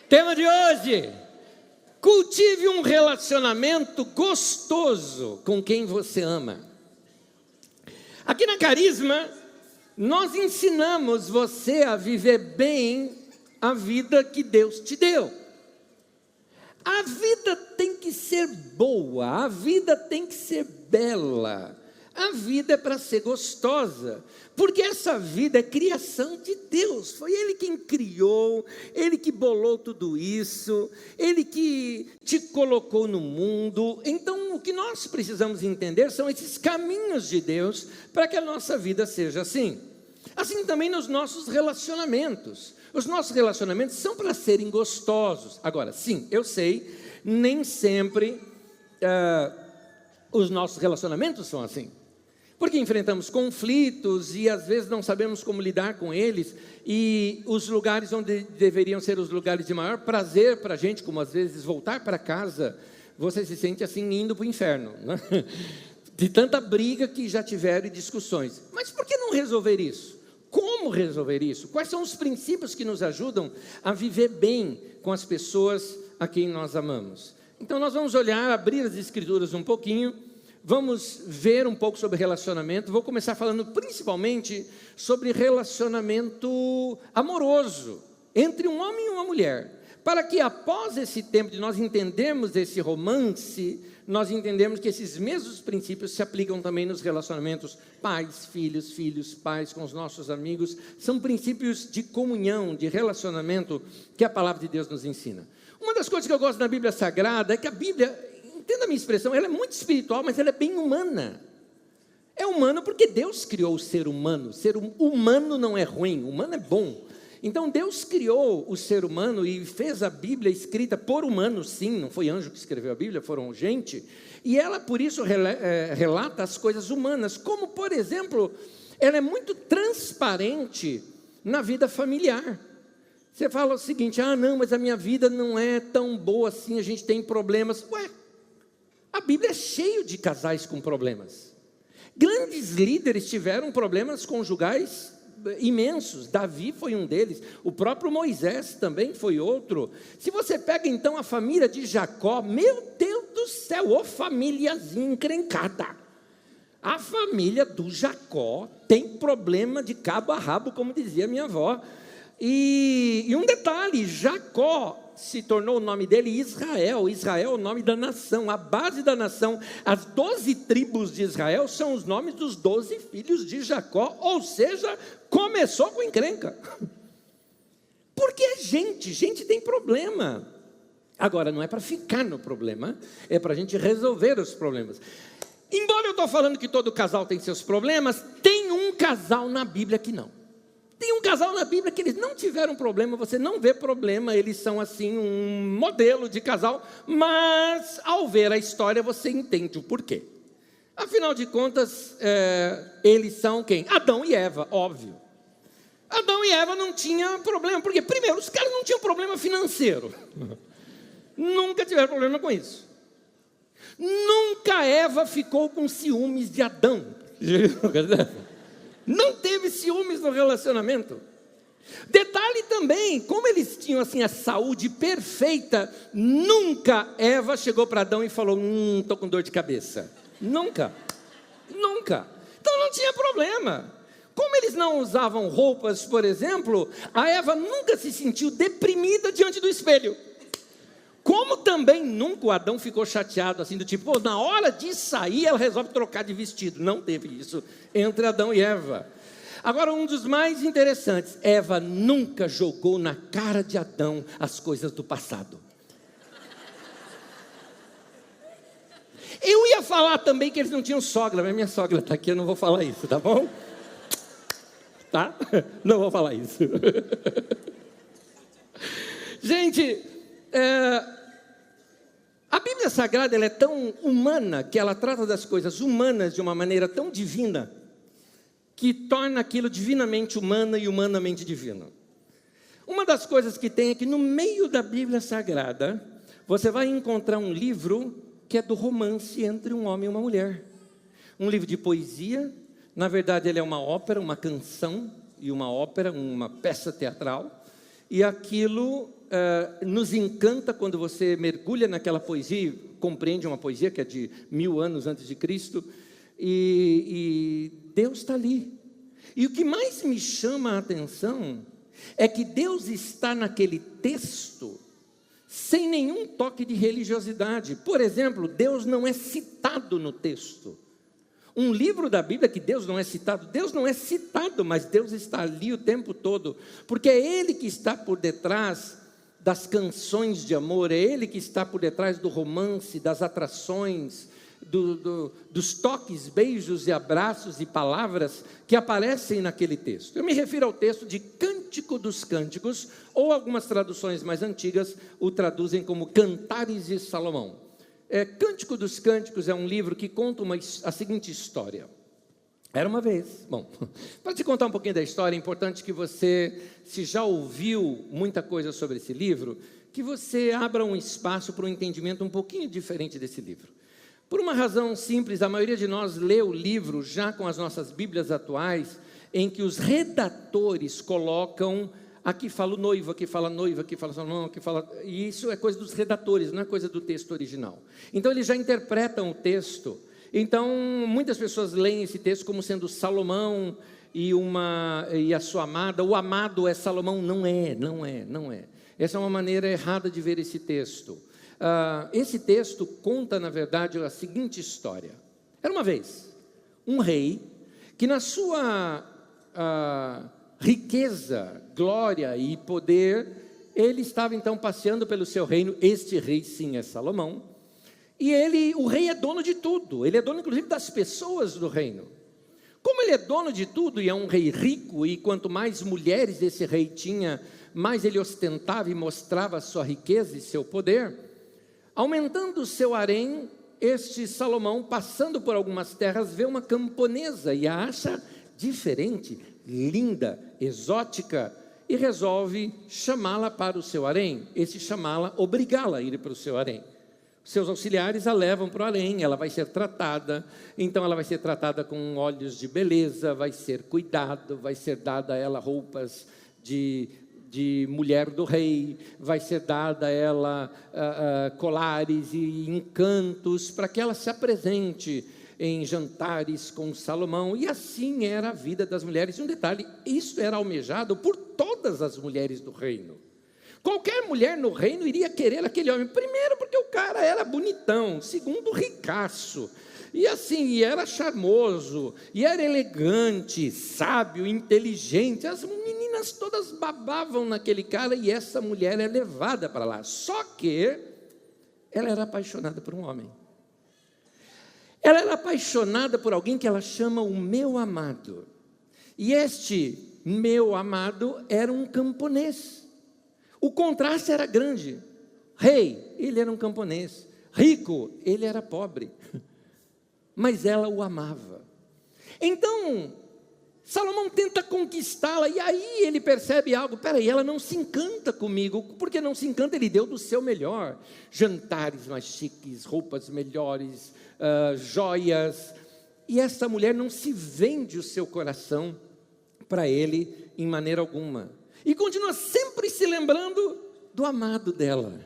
Tema de hoje: cultive um relacionamento gostoso com quem você ama. Aqui na Carisma, nós ensinamos você a viver bem a vida que Deus te deu. A vida tem que ser boa, a vida tem que ser bela, a vida é para ser gostosa, porque essa vida é criação de Deus, foi Ele quem criou, Ele que bolou tudo isso, Ele que te colocou no mundo. Então o que nós precisamos entender são esses caminhos de Deus para que a nossa vida seja assim. Assim também nos nossos relacionamentos. Os nossos relacionamentos são para serem gostosos. Agora, sim, eu sei, nem sempre os nossos relacionamentos são assim. Porque enfrentamos conflitos e às vezes não sabemos como lidar com eles. E os lugares onde deveriam ser os lugares de maior prazer para a gente, como às vezes voltar para casa, você se sente assim indo para o inferno, né? De tanta briga que já tiveram e discussões. Mas por que não resolver isso? Como resolver isso? Quais são os princípios que nos ajudam a viver bem com as pessoas a quem nós amamos? Então nós vamos olhar, abrir as escrituras um pouquinho, vamos ver um pouco sobre relacionamento. Vou começar falando principalmente sobre relacionamento amoroso entre um homem e uma mulher, para que após esse tempo de nós entendermos esse romance, nós entendemos que esses mesmos princípios se aplicam também nos relacionamentos pais, filhos, filhos, pais, com os nossos amigos. São princípios de comunhão, de relacionamento que a palavra de Deus nos ensina. Uma das coisas que eu gosto da Bíblia Sagrada é que a Bíblia, entenda a minha expressão, ela é muito espiritual, mas ela é bem humana. É humano porque Deus criou o ser humano. Ser humano não é ruim, humano é bom. Então Deus criou o ser humano e fez a Bíblia escrita por humanos, sim, não foi anjo que escreveu a Bíblia, foram gente. E ela por isso relata as coisas humanas, como por exemplo, ela é muito transparente na vida familiar. Você fala o seguinte: não, mas a minha vida não é tão boa assim, a gente tem problemas. Ué, a Bíblia é cheia de casais com problemas. Grandes líderes tiveram problemas conjugais imensos. Davi foi um deles, o próprio Moisés também foi outro. Se você pega então a família de Jacó, meu Deus do céu, ô famíliazinha encrencada. A família do Jacó tem problema de cabo a rabo, como dizia minha avó. E um detalhe, Jacó se tornou o nome dele Israel. Israel é o nome da nação, a base da nação. As 12 tribos de Israel são os nomes dos 12 filhos de Jacó, ou seja, começou com encrenca. Porque gente tem problema. Agora, não é para ficar no problema, é para a gente resolver os problemas. Embora eu estou falando que todo casal tem seus problemas, tem um casal na Bíblia que não. Tem um casal na Bíblia que eles não tiveram problema, você não vê problema, eles são assim um modelo de casal, mas ao ver a história você entende o porquê. Afinal de contas, eles são quem? Adão e Eva, óbvio. Adão e Eva não tinham problema, porque primeiro, os caras não tinham problema financeiro. Nunca tiveram problema com isso. Nunca Eva ficou com ciúmes de Adão. Não teve ciúmes no relacionamento. Detalhe também, como eles tinham assim a saúde perfeita, nunca Eva chegou para Adão e falou: estou com dor de cabeça. Nunca. Então não tinha problema. Como eles não usavam roupas, por exemplo, a Eva nunca se sentiu deprimida diante do espelho. Como também nunca o Adão ficou chateado, assim, do tipo, na hora de sair, ela resolve trocar de vestido. Não teve isso entre Adão e Eva. Agora, um dos mais interessantes, Eva nunca jogou na cara de Adão as coisas do passado. Eu ia falar também que eles não tinham sogra, mas minha sogra está aqui, eu não vou falar isso, tá bom? Tá? Não vou falar isso. Gente, a Bíblia Sagrada ela é tão humana, que ela trata das coisas humanas de uma maneira tão divina, que torna aquilo divinamente humano e humanamente divino. Uma das coisas que tem é que no meio da Bíblia Sagrada, você vai encontrar um livro que é do romance entre um homem e uma mulher. Um livro de poesia, na verdade ele é uma ópera, uma canção e uma ópera, uma peça teatral. e aquilo nos encanta quando você mergulha naquela poesia, compreende uma poesia que é de 1000 anos antes de Cristo, e Deus está ali. E o que mais me chama a atenção é que Deus está naquele texto sem nenhum toque de religiosidade. Por exemplo, Deus não é citado no texto. Um livro da Bíblia que Deus não é citado, mas Deus está ali o tempo todo, porque é Ele que está por detrás das canções de amor, é Ele que está por detrás do romance, das atrações, dos toques, beijos e abraços e palavras que aparecem naquele texto. Eu me refiro ao texto de Cântico dos Cânticos, ou algumas traduções mais antigas o traduzem como Cantares de Salomão. Cântico dos Cânticos é um livro que conta a seguinte história. Era uma vez, para te contar um pouquinho da história, é importante que você, se já ouviu muita coisa sobre esse livro, que você abra um espaço para um entendimento um pouquinho diferente desse livro. Por uma razão simples, a maioria de nós lê o livro já com as nossas Bíblias atuais, em que os redatores colocam, aqui fala o noivo, aqui fala a noiva, aqui fala Salomão, aqui fala... E isso é coisa dos redatores, não é coisa do texto original. Então eles já interpretam o texto. Então muitas pessoas leem esse texto como sendo Salomão e a sua amada. O amado é Salomão. Não é. Essa é uma maneira errada de ver esse texto. Esse texto conta, na verdade, a seguinte história. Era uma vez um rei que, na sua riqueza, glória e poder, ele estava então passeando pelo seu reino. Este rei, sim, é Salomão. E o rei é dono de tudo. Ele é dono, inclusive, das pessoas do reino. Como ele é dono de tudo e é um rei rico, e quanto mais mulheres esse rei tinha, mais ele ostentava e mostrava a sua riqueza e seu poder, aumentando o seu harém, este Salomão, passando por algumas terras, vê uma camponesa e a acha diferente, linda, exótica, e resolve chamá-la para o seu harém. Chamá-la, obrigá-la a ir para o seu harém. Seus auxiliares a levam para o harém, ela vai ser tratada, então ela vai ser tratada com óleos de beleza, vai ser cuidado, vai ser dada a ela roupas de mulher do rei, vai ser dada a ela colares e encantos, para que ela se apresente em jantares com Salomão. E assim era a vida das mulheres. E um detalhe, isso era almejado por todas as mulheres do reino. Qualquer mulher no reino iria querer aquele homem. Primeiro, porque o cara era bonitão. Segundo, ricaço. E assim, e era charmoso, e era elegante, sábio, inteligente. As meninas todas babavam naquele cara, e essa mulher é levada para lá. Só que ela era apaixonada por um homem. Ela era apaixonada por alguém que ela chama o meu amado. E este meu amado era um camponês. O contraste era grande. Rei, ele era um camponês. Rico, ele era pobre. Mas ela o amava. Então, Salomão tenta conquistá-la, e aí ele percebe algo. Peraí, ela não se encanta comigo. Por que não se encanta? Ele deu do seu melhor. Jantares mais chiques, roupas melhores, joias. E essa mulher não se vende o seu coração para ele em maneira alguma. E continua sempre se lembrando do amado dela.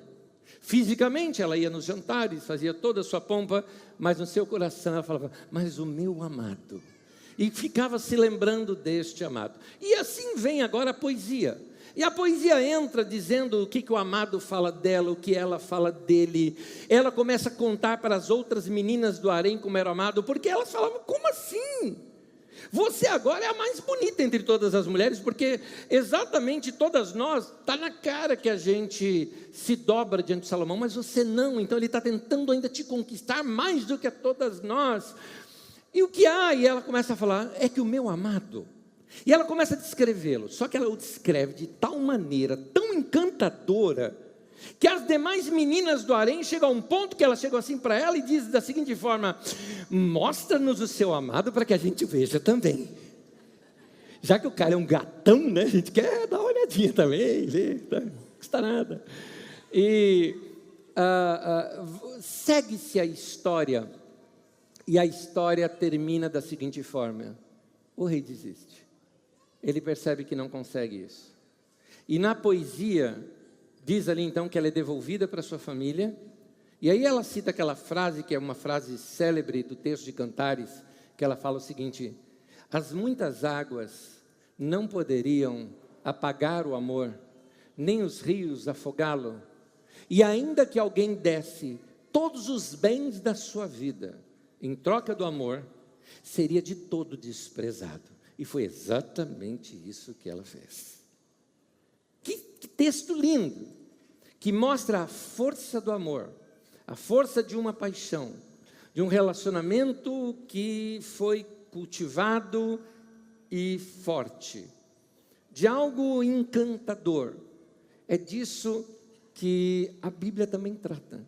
Fisicamente ela ia nos jantares, fazia toda a sua pompa, mas no seu coração ela falava, mas o meu amado. E ficava se lembrando deste amado. E assim vem agora a poesia. E a poesia entra dizendo o que o amado fala dela, o que ela fala dele. Ela começa a contar para as outras meninas do harém como era o amado, porque elas falavam, como assim? Você agora é a mais bonita entre todas as mulheres, porque exatamente todas nós, está na cara que a gente se dobra diante de Salomão, mas você não, então ele está tentando ainda te conquistar mais do que a todas nós. E o que há? E ela começa a falar, é que o meu amado, e ela começa a descrevê-lo, só que ela o descreve de tal maneira, tão encantadora, que as demais meninas do harém chegam a um ponto que elas chegam assim para ela e dizem da seguinte forma, mostra-nos o seu amado para que a gente veja também. Já que o cara é um gatão, né? A gente quer dar uma olhadinha também, ver, não custa nada. E segue-se a história, e a história termina da seguinte forma, o rei desiste. Ele percebe que não consegue isso. E na poesia, diz ali então que ela é devolvida para sua família. E aí ela cita aquela frase, que é uma frase célebre do texto de Cantares, que ela fala o seguinte: as muitas águas não poderiam apagar o amor, nem os rios afogá-lo. E ainda que alguém desse todos os bens da sua vida em troca do amor, seria de todo desprezado. E foi exatamente isso que ela fez. Que texto lindo, que mostra a força do amor, a força de uma paixão, de um relacionamento que foi cultivado e forte, de algo encantador. É disso que a Bíblia também trata.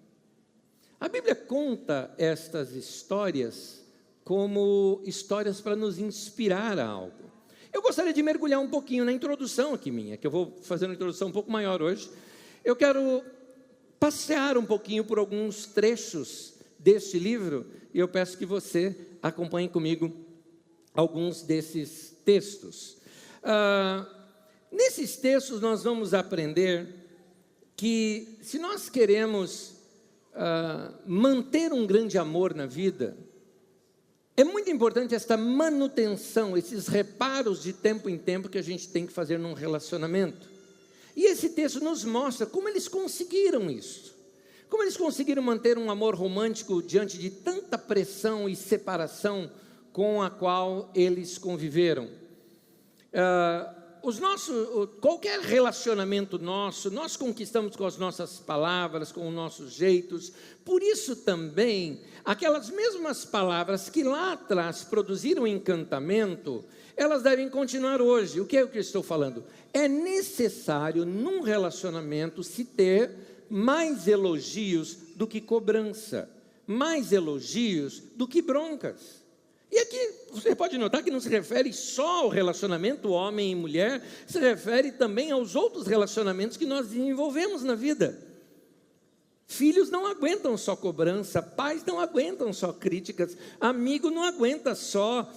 A Bíblia conta estas histórias como histórias para nos inspirar a algo. Eu gostaria de mergulhar um pouquinho na introdução aqui minha, que eu vou fazer uma introdução um pouco maior hoje. Eu quero passear um pouquinho por alguns trechos deste livro, e eu peço que você acompanhe comigo alguns desses textos. Nesses textos nós vamos aprender que se nós queremos manter um grande amor na vida, é muito importante esta manutenção, esses reparos de tempo em tempo que a gente tem que fazer num relacionamento. E esse texto nos mostra como eles conseguiram isso. Como eles conseguiram manter um amor romântico diante de tanta pressão e separação com a qual eles conviveram. Qualquer relacionamento nosso, nós conquistamos com as nossas palavras, com os nossos jeitos. Por isso também, aquelas mesmas palavras que lá atrás produziram encantamento, elas devem continuar hoje. O que é o que eu estou falando? É necessário, num relacionamento, se ter mais elogios do que cobrança, mais elogios do que broncas. E aqui você pode notar que não se refere só ao relacionamento homem e mulher, se refere também aos outros relacionamentos que nós desenvolvemos na vida. Filhos não aguentam só cobrança, pais não aguentam só críticas, amigo não aguenta só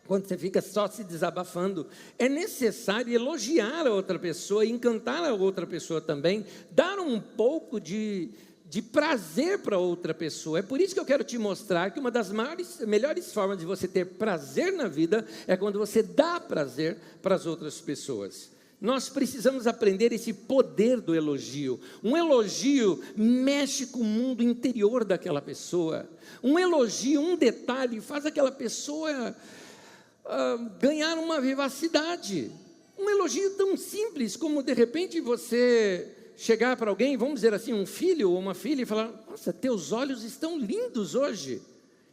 quando você fica só se desabafando. É necessário elogiar a outra pessoa, encantar a outra pessoa também, dar um pouco de prazer para outra pessoa. É por isso que eu quero te mostrar que uma das melhores formas de você ter prazer na vida é quando você dá prazer para as outras pessoas. Nós precisamos aprender esse poder do elogio. Um elogio mexe com o mundo interior daquela pessoa. Um elogio, um detalhe, faz aquela pessoa ganhar uma vivacidade. Um elogio tão simples como, de repente, você chegar para alguém, vamos dizer assim, um filho ou uma filha, e falar: nossa, teus olhos estão lindos hoje.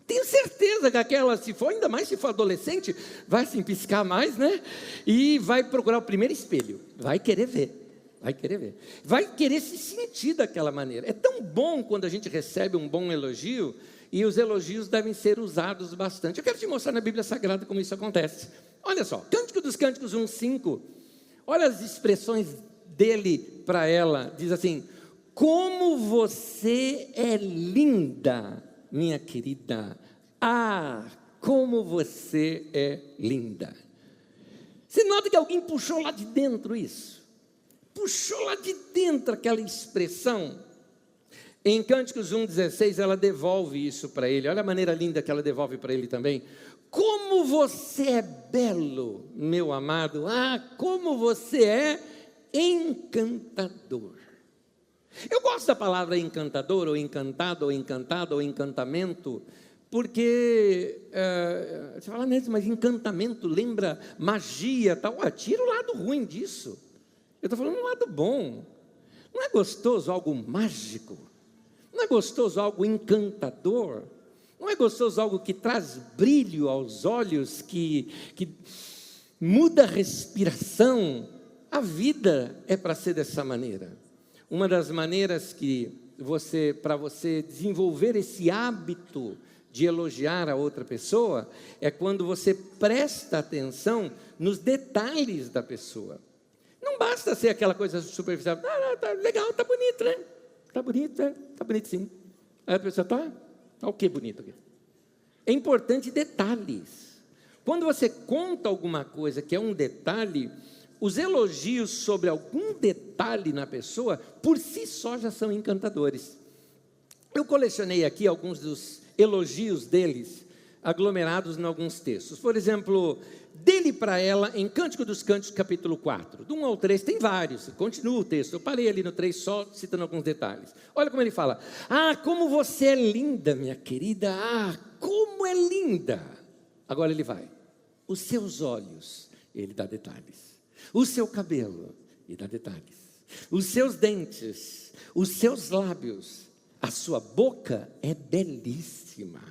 Tenho certeza que aquela, se for, ainda mais se for adolescente, vai se piscar mais, né? E vai procurar o primeiro espelho, vai querer ver, vai querer se sentir daquela maneira. É tão bom quando a gente recebe um bom elogio, e os elogios devem ser usados bastante. Eu quero te mostrar na Bíblia Sagrada como isso acontece. Olha só, Cântico dos Cânticos 1:5, olha as expressões dele para ela, diz assim: como você é linda, minha querida. Ah, como você é linda. Você nota que alguém puxou lá de dentro isso? Puxou lá de dentro aquela expressão. Em Cânticos 1:16 ela devolve isso para ele. Olha a maneira linda que ela devolve para ele também. Como você é belo, meu amado. Ah, como você é encantador. Eu gosto da palavra encantador, ou encantado, ou encantado, ou encantamento, porque você fala, mas encantamento lembra magia, tal. Tira o lado ruim disso. Eu estou falando um lado bom. Não é gostoso algo mágico? Não é gostoso algo encantador? Não é gostoso algo que traz brilho aos olhos, que muda a respiração? A vida é para ser dessa maneira. Uma das maneiras que para você desenvolver esse hábito de elogiar a outra pessoa é quando você presta atenção nos detalhes da pessoa. Não basta ser aquela coisa superficial. Tá legal, tá bonito, né? Tá bonito, tá bonito sim. Aí a pessoa tá o que bonito aqui? É importante detalhes. Quando você conta alguma coisa que é um detalhe, os elogios sobre algum detalhe na pessoa, por si só já são encantadores. Eu colecionei aqui alguns dos elogios deles, aglomerados em alguns textos. Por exemplo, dele para ela, em Cântico dos Cânticos, capítulo 4. Do 1 ao 3, tem vários, continua o texto. Eu parei ali no 3 só, citando alguns detalhes. Olha como ele fala: ah, como você é linda, minha querida, ah, como é linda. Agora ele vai: os seus olhos, ele dá detalhes. O seu cabelo, ele dá detalhes. Os seus dentes, os seus lábios, a sua boca é belíssima.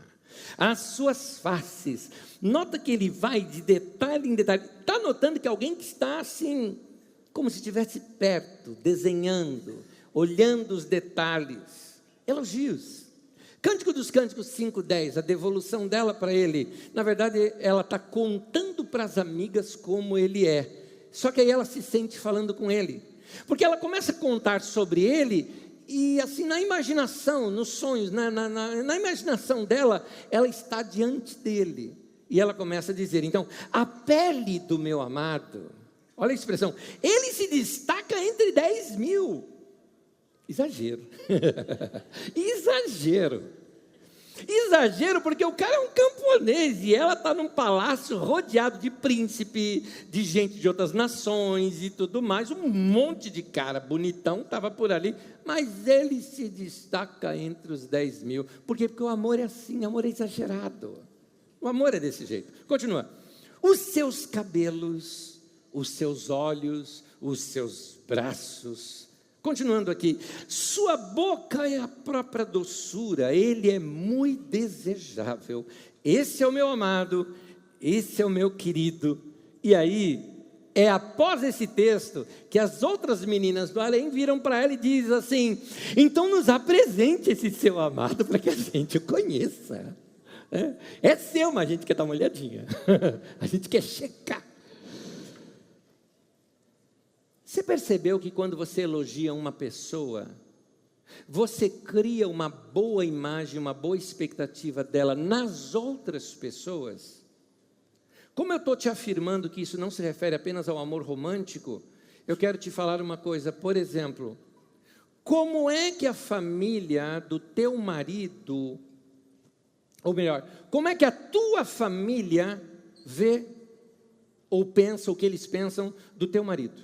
As suas faces. Nota que ele vai de detalhe em detalhe. Está notando que alguém que está assim, como se estivesse perto, desenhando, olhando os detalhes. Elogios. Cântico dos Cânticos 5:10, a devolução dela para ele. Na verdade, ela está contando para as amigas como ele é. Só que aí ela se sente falando com ele. Porque ela começa a contar sobre ele. E assim, na imaginação, nos sonhos, na imaginação dela, ela está diante dele. E ela começa a dizer, então, a pele do meu amado, olha a expressão, ele se destaca entre 10 mil. Exagero. Exagero, porque o cara é um camponês e ela está num palácio rodeado de príncipe, de gente de outras nações e tudo mais. Um monte de cara bonitão estava por ali, mas ele se destaca entre os 10 mil. Por quê? Porque o amor é assim, o amor é exagerado. O amor é desse jeito. Continua. Os seus cabelos, os seus olhos, os seus braços. Continuando aqui, sua boca é a própria doçura, ele é muito desejável. Esse é o meu amado, esse é o meu querido. E aí, é após esse texto que as outras meninas do além viram para ela e dizem assim: então nos apresente esse seu amado para que a gente o conheça. É seu, mas a gente quer dar uma olhadinha, a gente quer checar. Você percebeu que quando você elogia uma pessoa, você cria uma boa imagem, uma boa expectativa dela nas outras pessoas? Como eu estou te afirmando que isso não se refere apenas ao amor romântico, eu quero te falar uma coisa. Por exemplo, como é que a família do teu marido, ou melhor, como é que a tua família vê ou pensa, o que eles pensam do teu marido?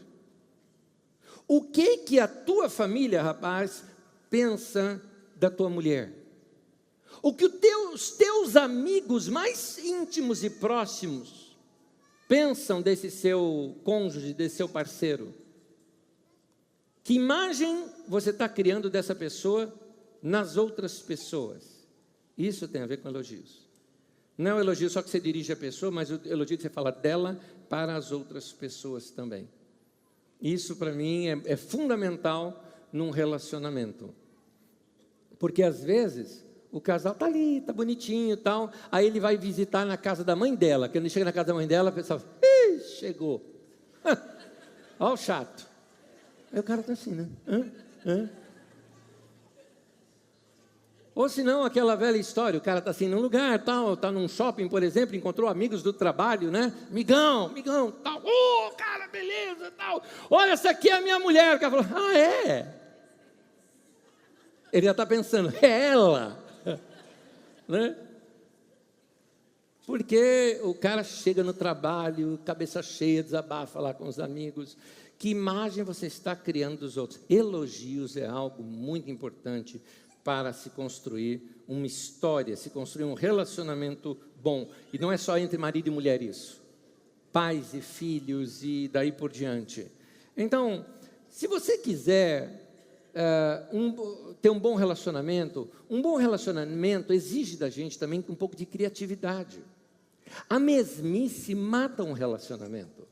O que a tua família, rapaz, pensa da tua mulher? O que os teus amigos mais íntimos e próximos pensam desse seu cônjuge, desse seu parceiro? Que imagem você está criando dessa pessoa nas outras pessoas? Isso tem a ver com elogios. Não é um elogio só que você dirige a pessoa, mas o elogio que você fala dela para as outras pessoas também. Isso para mim é fundamental num relacionamento. Porque às vezes o casal está ali, está bonitinho e tal, aí ele vai visitar na casa da mãe dela. Quando ele chega na casa da mãe dela, a pessoa fala: ih, chegou. Olha o chato. Aí o cara está assim, né? Ou se não, aquela velha história, o cara está assim num lugar, tal, está num shopping, por exemplo, encontrou amigos do trabalho, né? Migão, tal, cara, beleza, tal. Olha, essa aqui é a minha mulher. O cara falou: ah, é? Ele já está pensando, é ela, né? Porque o cara chega no trabalho, cabeça cheia, desabafa lá com os amigos. Que imagem você está criando dos outros? Elogios é algo muito importante para se construir uma história, se construir um relacionamento bom. E não é só entre marido e mulher isso. Pais e filhos e daí por diante. Então, se você quiser ter um bom relacionamento exige da gente também um pouco de criatividade. A mesmice mata um relacionamento.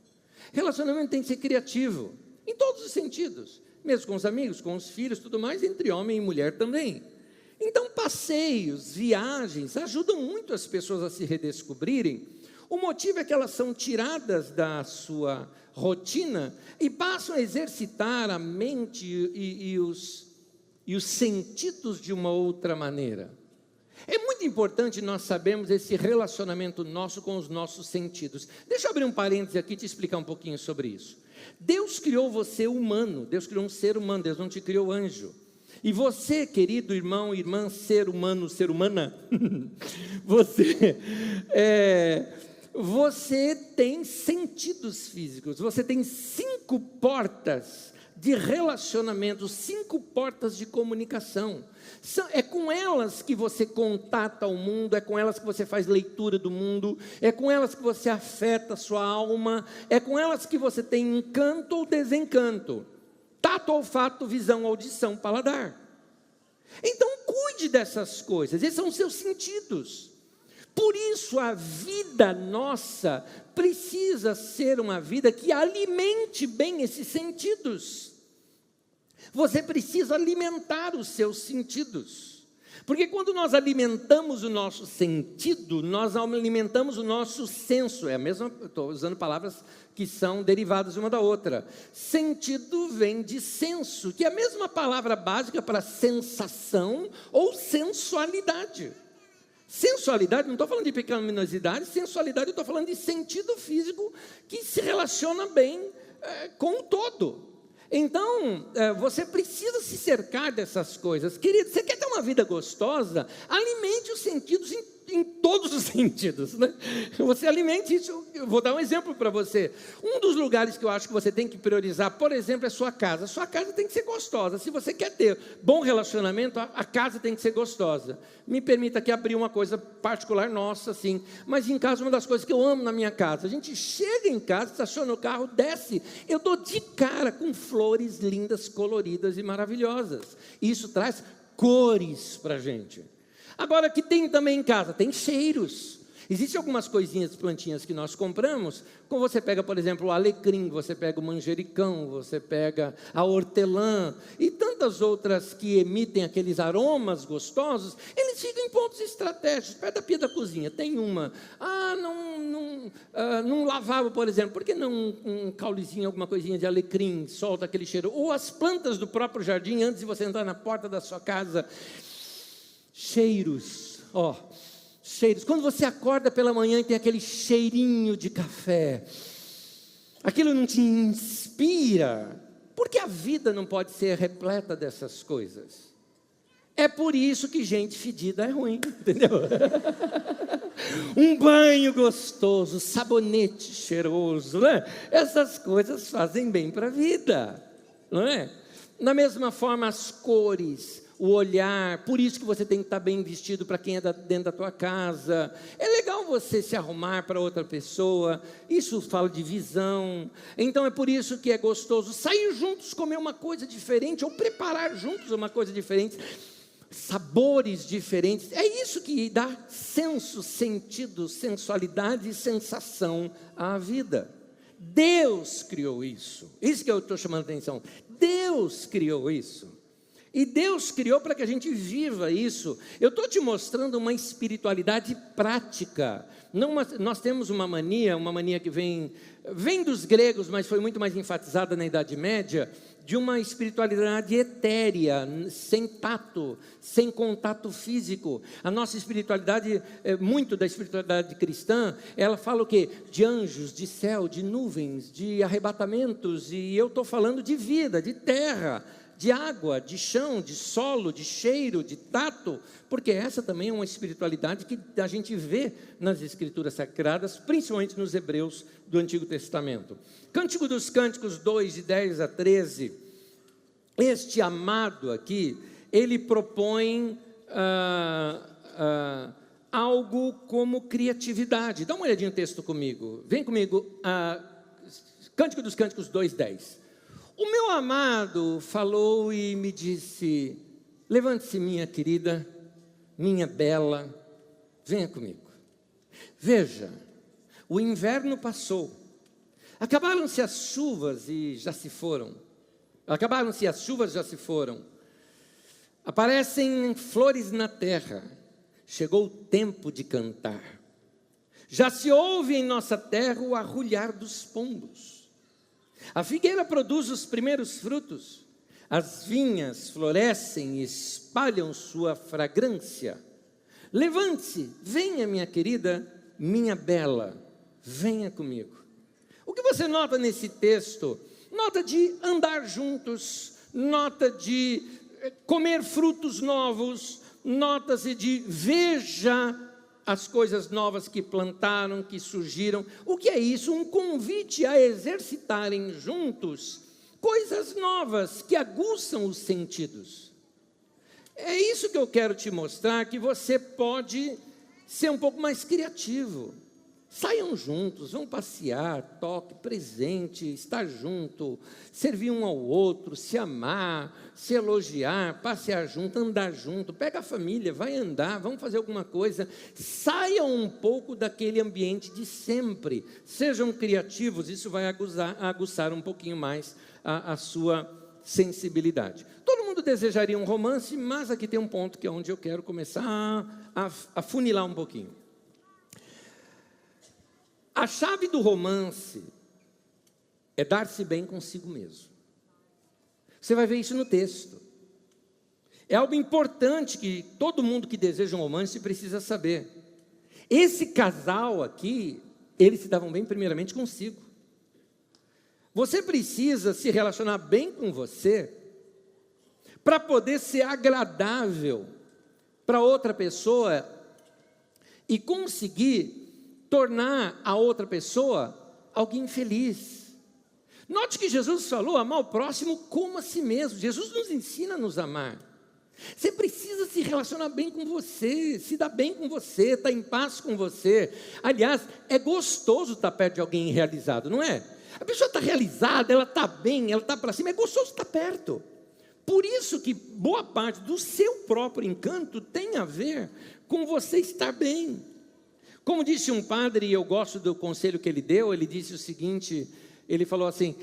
Relacionamento tem que ser criativo, em todos os sentidos. Mesmo com os amigos, com os filhos, tudo mais, entre homem e mulher também. Então, passeios, viagens, ajudam muito as pessoas a se redescobrirem. O motivo é que elas são tiradas da sua rotina e passam a exercitar a mente e os sentidos de uma outra maneira. É muito importante nós sabermos esse relacionamento nosso com os nossos sentidos. Deixa eu abrir um parêntese aqui e te explicar um pouquinho sobre isso. Deus criou você humano, Deus criou um ser humano, Deus não te criou anjo. E você, querido irmão, irmã, ser humano, ser humana, você tem sentidos físicos, você tem 5 portas de relacionamento, 5 portas de comunicação. É com elas que você contata o mundo, é com elas que você faz leitura do mundo, é com elas que você afeta a sua alma, é com elas que você tem encanto ou desencanto. Tato, olfato, visão, audição, paladar. Então cuide dessas coisas, esses são os seus sentidos. Por isso a vida nossa precisa ser uma vida que alimente bem esses sentidos. Você precisa alimentar os seus sentidos. Porque quando nós alimentamos o nosso sentido, nós alimentamos o nosso senso. É a mesma, estou usando palavras que são derivadas uma da outra. Sentido vem de senso, que é a mesma palavra básica para sensação ou sensualidade. Sensualidade, não estou falando de pecaminosidade, sensualidade eu estou falando de sentido físico que se relaciona bem com o todo. Então, você precisa se cercar dessas coisas. Querido, você quer ter uma vida gostosa? Alimente os sentidos em todos os sentidos, né? Você alimente isso. Eu vou dar um exemplo para você. Um dos lugares que eu acho que você tem que priorizar, por exemplo, é sua casa. Sua casa tem que ser gostosa. Se você quer ter bom relacionamento, a casa tem que ser gostosa. Me permita aqui abrir uma coisa particular nossa, assim. Mas em casa, uma das coisas que eu amo na minha casa, a gente chega em casa, estaciona o carro, desce, eu dou de cara com flores lindas, coloridas e maravilhosas. Isso traz cores para a gente. Agora, que tem também em casa? Tem cheiros. Existem algumas coisinhas, plantinhas que nós compramos, como você pega, por exemplo, o alecrim, você pega o manjericão, você pega a hortelã, e tantas outras que emitem aqueles aromas gostosos, eles ficam em pontos estratégicos, perto da pia da cozinha. Tem uma, num lavabo, por exemplo, por que não um caulezinho, alguma coisinha de alecrim, solta aquele cheiro? Ou as plantas do próprio jardim, antes de você entrar na porta da sua casa. Cheiros, cheiros. Quando você acorda pela manhã e tem aquele cheirinho de café, aquilo não te inspira, porque a vida não pode ser repleta dessas coisas. É por isso que gente fedida é ruim, entendeu? Um banho gostoso, sabonete cheiroso, né? Essas coisas fazem bem para a vida, não é? Da mesma forma, as cores, o olhar, por isso que você tem que estar bem vestido para quem é dentro da tua casa. É legal você se arrumar para outra pessoa, isso fala de visão. Então é por isso que é gostoso sair juntos, comer uma coisa diferente, ou preparar juntos uma coisa diferente, sabores diferentes. É isso que dá senso, sentido, sensualidade e sensação à vida. Deus criou isso. Isso que eu estou chamando a atenção. Deus criou isso. E Deus criou para que a gente viva isso. Eu estou te mostrando uma espiritualidade prática. Nós temos uma mania que vem dos gregos, mas foi muito mais enfatizada na Idade Média, de uma espiritualidade etérea, sem tato, sem contato físico. A nossa espiritualidade, muito da espiritualidade cristã, ela fala o quê? De anjos, de céu, de nuvens, de arrebatamentos, e eu estou falando de vida, de terra, de água, de chão, de solo, de cheiro, de tato, porque essa também é uma espiritualidade que a gente vê nas Escrituras Sagradas, principalmente nos Hebreus do Antigo Testamento. Cântico dos Cânticos 2, de 10 a 13, este amado aqui, ele propõe algo como criatividade. Dá uma olhadinha no texto comigo, vem comigo, Cântico dos Cânticos 2, 10. O meu amado falou e me disse: levante-se, minha querida, minha bela, venha comigo. Veja, o inverno passou, acabaram-se as chuvas e já se foram. Aparecem flores na terra, chegou o tempo de cantar. Já se ouve em nossa terra o arrulhar dos pombos. A figueira produz os primeiros frutos, as vinhas florescem e espalham sua fragrância. Levante-se, venha, minha querida, minha bela, venha comigo. O que você nota nesse texto? Nota de andar juntos, nota de comer frutos novos, nota-se de veja as coisas novas que plantaram, que surgiram. O que é isso? Um convite a exercitarem juntos coisas novas que aguçam os sentidos. É isso que eu quero te mostrar, que você pode ser um pouco mais criativo. Saiam juntos, vão passear, toque, presente, estar junto, servir um ao outro, se amar, se elogiar, passear junto, andar junto, pega a família, vai andar, vamos fazer alguma coisa. Saiam um pouco daquele ambiente de sempre, sejam criativos, isso vai aguçar um pouquinho mais a sua sensibilidade. Todo mundo desejaria um romance, mas aqui tem um ponto que é onde eu quero começar a funilar um pouquinho. A chave do romance é dar-se bem consigo mesmo. Você vai ver isso no texto. É algo importante que todo mundo que deseja um romance precisa saber. Esse casal aqui, eles se davam bem primeiramente consigo. Você precisa se relacionar bem com você para poder ser agradável para outra pessoa e conseguir tornar a outra pessoa alguém feliz. Note que Jesus falou, amar o próximo como a si mesmo. Jesus nos ensina a nos amar. Você precisa se relacionar bem com você, se dar bem com você, estar em paz com você. Aliás, é gostoso estar perto de alguém realizado, não é? A pessoa está realizada, ela está bem, ela está para cima, é gostoso estar perto. Por isso que boa parte do seu próprio encanto tem a ver com você estar bem. Como disse um padre, e eu gosto do conselho que ele deu, ele disse o seguinte, ele falou assim,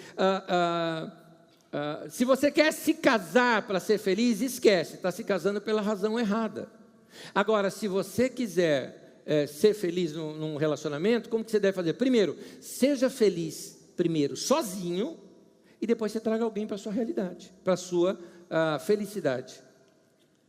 se você quer se casar para ser feliz, esquece, está se casando pela razão errada. Agora, se você quiser ser feliz num relacionamento, como que você deve fazer? Primeiro, seja feliz primeiro sozinho, e depois você traga alguém para a sua realidade, para a sua felicidade.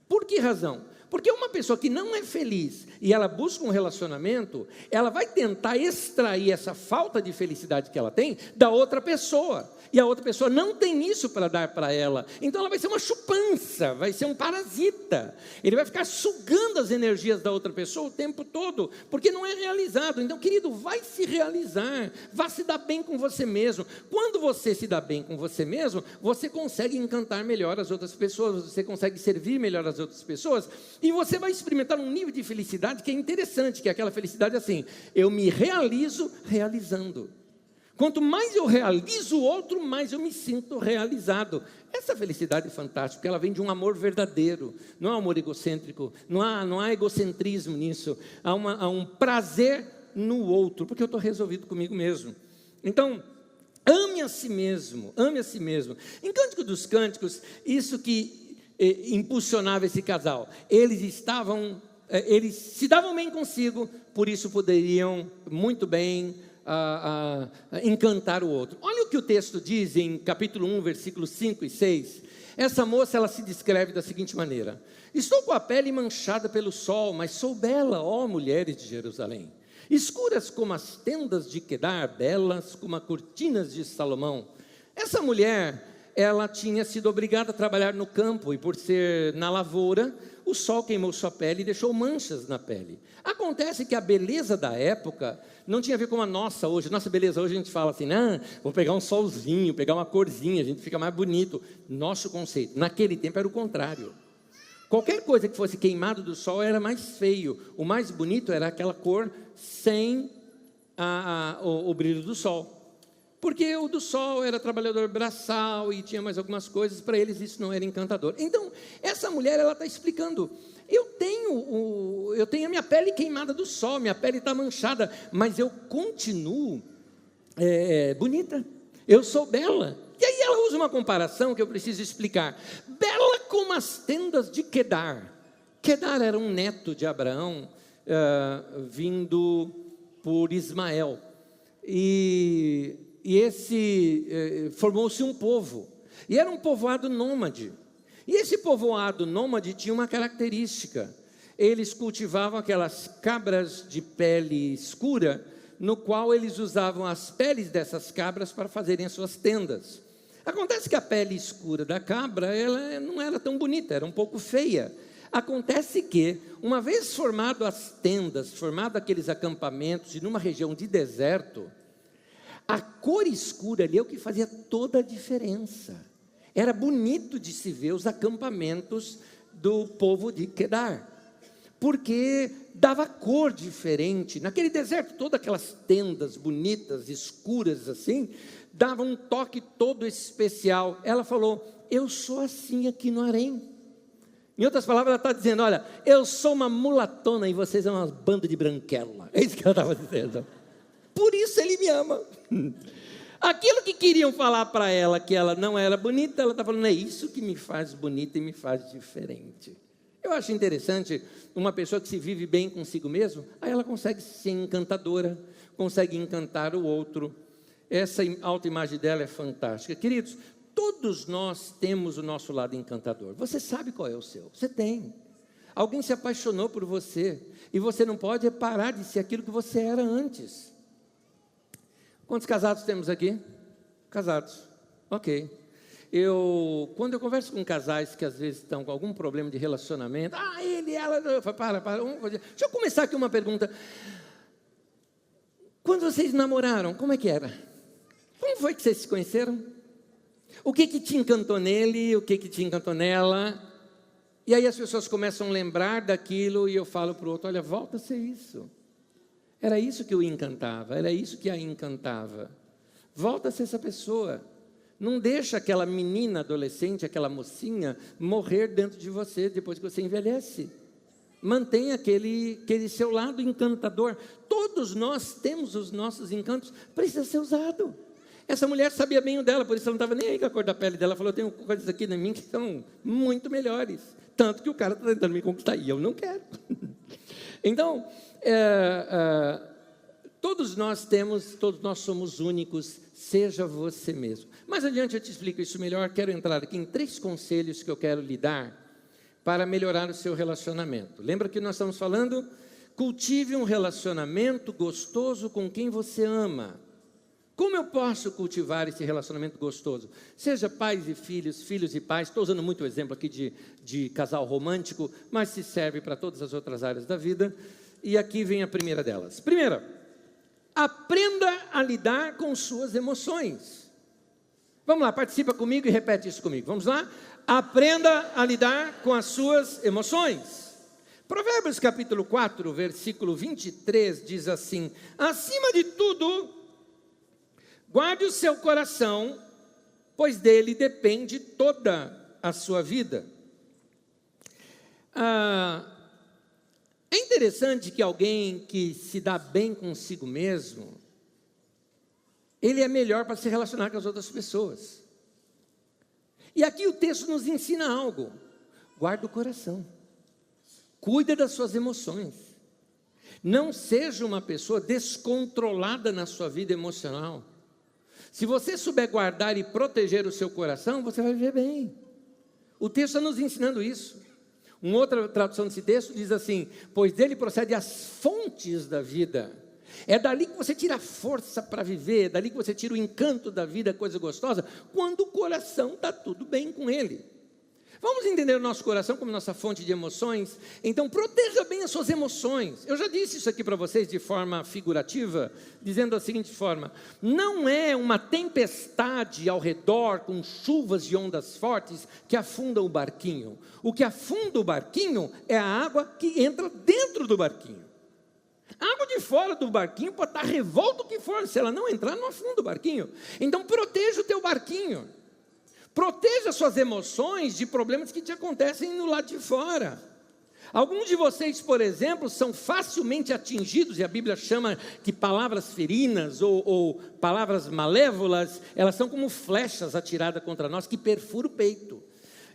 Por que razão? Porque uma pessoa que não é feliz e ela busca um relacionamento, ela vai tentar extrair essa falta de felicidade que ela tem da outra pessoa. E a outra pessoa não tem isso para dar para ela. Então ela vai ser uma chupança, vai ser um parasita. Ele vai ficar sugando as energias da outra pessoa o tempo todo, porque não é realizado. Então, querido, vai se realizar, vá se dar bem com você mesmo. Quando você se dá bem com você mesmo, você consegue encantar melhor as outras pessoas, você consegue servir melhor as outras pessoas, e você vai experimentar um nível de felicidade que é interessante, que é aquela felicidade assim, eu me realizo realizando. Quanto mais eu realizo o outro, mais eu me sinto realizado. Essa felicidade é fantástica, porque ela vem de um amor verdadeiro, não é um amor egocêntrico, não há egocentrismo nisso, há um prazer no outro, porque eu estou resolvido comigo mesmo. Então, ame a si mesmo, ame a si mesmo. Em Cântico dos Cânticos, isso que impulsionava esse casal, eles se davam bem consigo, por isso poderiam muito bem encantar o outro. Olha o que o texto diz em capítulo 1, versículos 5 e 6. Essa moça, ela se descreve da seguinte maneira: estou com a pele manchada pelo sol, mas sou bela, ó mulheres de Jerusalém. Escuras como as tendas de Quedar, belas como as cortinas de Salomão. Essa mulher, ela tinha sido obrigada a trabalhar no campo, e por ser na lavoura, o sol queimou sua pele e deixou manchas na pele. Acontece que a beleza da época não tinha a ver com a nossa hoje. Nossa beleza hoje a gente fala assim, não, vou pegar um solzinho, pegar uma corzinha, a gente fica mais bonito. Nosso conceito, naquele tempo era o contrário. Qualquer coisa que fosse queimado do sol era mais feio. O mais bonito era aquela cor sem o brilho do sol. Porque o do sol era trabalhador braçal e tinha mais algumas coisas, para eles isso não era encantador. Então, essa mulher, ela está explicando, eu tenho a minha pele queimada do sol, minha pele está manchada, mas eu continuo bonita, eu sou bela. E aí ela usa uma comparação que eu preciso explicar. Bela como as tendas de Quedar. Quedar era um neto de Abraão, vindo por Ismael. E formou-se um povo, e era um povoado nômade, e esse povoado nômade tinha uma característica, eles cultivavam aquelas cabras de pele escura, no qual eles usavam as peles dessas cabras para fazerem as suas tendas. Acontece que a pele escura da cabra, ela não era tão bonita, era um pouco feia. Acontece que, uma vez formado as tendas, formado aqueles acampamentos, e numa região de deserto, a cor escura ali é o que fazia toda a diferença. Era bonito de se ver os acampamentos do povo de Quedar, porque dava cor diferente. Naquele deserto, todas aquelas tendas bonitas, escuras assim, davam um toque todo especial. Ela falou, eu sou assim aqui no harém. Em outras palavras, ela está dizendo, olha, eu sou uma mulatona e vocês são uma banda de branquela. É isso que ela estava dizendo. Por isso ele me ama. Aquilo que queriam falar para ela, que ela não era bonita, ela está falando, é isso que me faz bonita e me faz diferente. Eu acho interessante, uma pessoa que se vive bem consigo mesmo, aí ela consegue ser encantadora, consegue encantar o outro. Essa autoimagem dela é fantástica. Queridos, todos nós temos o nosso lado encantador. Você sabe qual é o seu? Você tem. Alguém se apaixonou por você, e você não pode parar de ser aquilo que você era antes. Quantos casados temos aqui? Casados. Ok. Quando eu converso com casais que às vezes estão com algum problema de relacionamento, ele, ela, eu falo, para, deixa eu começar aqui uma pergunta. Quando vocês namoraram, como é que era? Como foi que vocês se conheceram? O que te encantou nele, o que te encantou nela? E aí as pessoas começam a lembrar daquilo e eu falo para o outro, olha, volta a ser isso. Era isso que o encantava, era isso que a encantava. Volta a ser essa pessoa. Não deixa aquela menina adolescente, aquela mocinha, morrer dentro de você depois que você envelhece. Mantenha aquele seu lado encantador. Todos nós temos os nossos encantos, precisa ser usado. Essa mulher sabia bem o dela, por isso ela não estava nem aí com a cor da pele dela. Ela falou, eu tenho coisas aqui em mim que são muito melhores. Tanto que o cara está tentando me conquistar e eu não quero. Então, todos nós somos únicos, seja você mesmo. Mais adiante eu te explico isso melhor, quero entrar aqui em 3 conselhos que eu quero lhe dar para melhorar o seu relacionamento. Lembra que nós estamos falando? Cultive um relacionamento gostoso com quem você ama. Como eu posso cultivar esse relacionamento gostoso? Seja pais e filhos, filhos e pais, estou usando muito o exemplo aqui de casal romântico, mas se serve para todas as outras áreas da vida. E aqui vem a primeira delas. Primeira, aprenda a lidar com suas emoções. Vamos lá, participa comigo e repete isso comigo. Vamos lá? Aprenda a lidar com as suas emoções. Provérbios capítulo 4, versículo 23 diz assim, acima de tudo, guarde o seu coração, pois dele depende toda a sua vida. É interessante que alguém que se dá bem consigo mesmo, ele é melhor para se relacionar com as outras pessoas. E aqui o texto nos ensina algo. Guarda o coração. Cuida das suas emoções. Não seja uma pessoa descontrolada na sua vida emocional. Se você souber guardar e proteger o seu coração, você vai viver bem. O texto está nos ensinando isso. Uma outra tradução desse texto diz assim, pois dele procede as fontes da vida. É dali que você tira a força para viver, é dali que você tira o encanto da vida, coisa gostosa, quando o coração está tudo bem com ele. Vamos entender o nosso coração como nossa fonte de emoções? Então, proteja bem as suas emoções. Eu já disse isso aqui para vocês de forma figurativa, dizendo da seguinte forma, não é uma tempestade ao redor, com chuvas e ondas fortes, que afunda o barquinho. O que afunda o barquinho é a água que entra dentro do barquinho. A água de fora do barquinho pode estar revolta o que for, se ela não entrar, não afunda o barquinho. Então, proteja o teu barquinho. Proteja suas emoções de problemas que te acontecem no lado de fora. Alguns de vocês, por exemplo, são facilmente atingidos, e a Bíblia chama que palavras ferinas ou palavras malévolas, elas são como flechas atiradas contra nós, que perfuram o peito.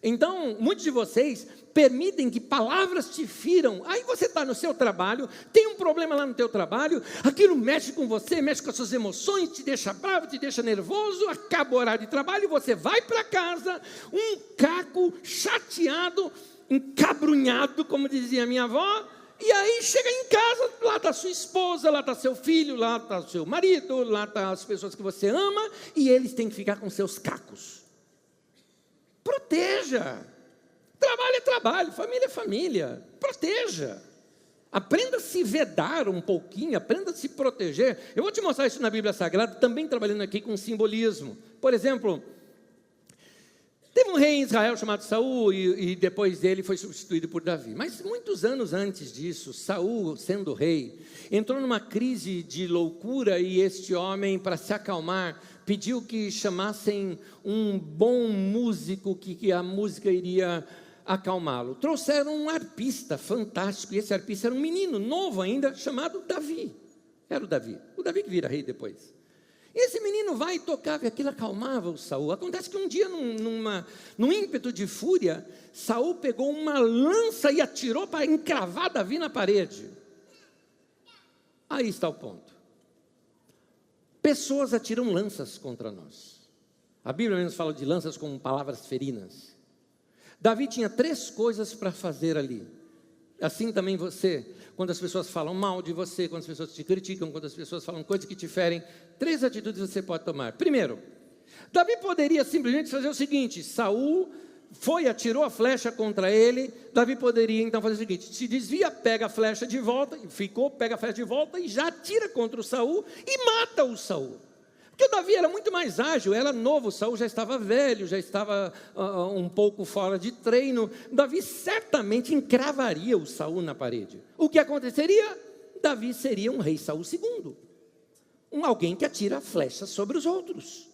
Então, muitos de vocês permitem que palavras te firam. Aí você está no seu trabalho, tem um problema lá no teu trabalho, aquilo mexe com você, mexe com as suas emoções, te deixa bravo, te deixa nervoso, acaba o horário de trabalho, você vai para casa, um caco, chateado, encabrunhado, como dizia minha avó, E aí chega em casa, lá está sua esposa, lá está seu filho, lá está seu marido, lá estão as pessoas que você ama, e eles têm que ficar com seus cacos. Proteja. Trabalho é trabalho, família é família. Proteja. Aprenda a se vedar um pouquinho, aprenda a se proteger. Eu vou te mostrar isso na Bíblia Sagrada, também trabalhando aqui com simbolismo. Por exemplo, teve um rei em Israel chamado Saul, e depois dele foi substituído por Davi. Mas muitos anos antes disso, Saul, sendo rei, entrou numa crise de loucura, e este homem, para se acalmar, pediu que chamassem um bom músico, que a música iria acalmá-lo. Trouxeram um arpista fantástico, e esse arpista era um menino novo ainda, chamado Davi. Era o Davi que vira rei depois. Esse menino vai e tocava, e aquilo acalmava o Saul. Acontece que um dia, num ímpeto de fúria, Saul pegou uma lança e atirou para encravar Davi na parede. Aí está o ponto. Pessoas atiram lanças contra nós. A Bíblia nos fala de lanças como palavras ferinas. Davi tinha 3 coisas para fazer ali. Assim também você, quando as pessoas falam mal de você, quando as pessoas te criticam, quando as pessoas falam coisas que te ferem, 3 atitudes você pode tomar. Primeiro, Davi poderia simplesmente fazer o seguinte: Saul foi, atirou a flecha contra ele. Davi poderia então fazer o seguinte: se desvia, pega a flecha de volta, pega a flecha de volta e já atira contra o Saul e mata o Saul. Porque o Davi era muito mais ágil, era novo, o Saul já estava velho, já estava um pouco fora de treino. Davi certamente encravaria o Saul na parede. O que aconteceria? Davi seria um rei Saul II, alguém que atira flechas sobre os outros.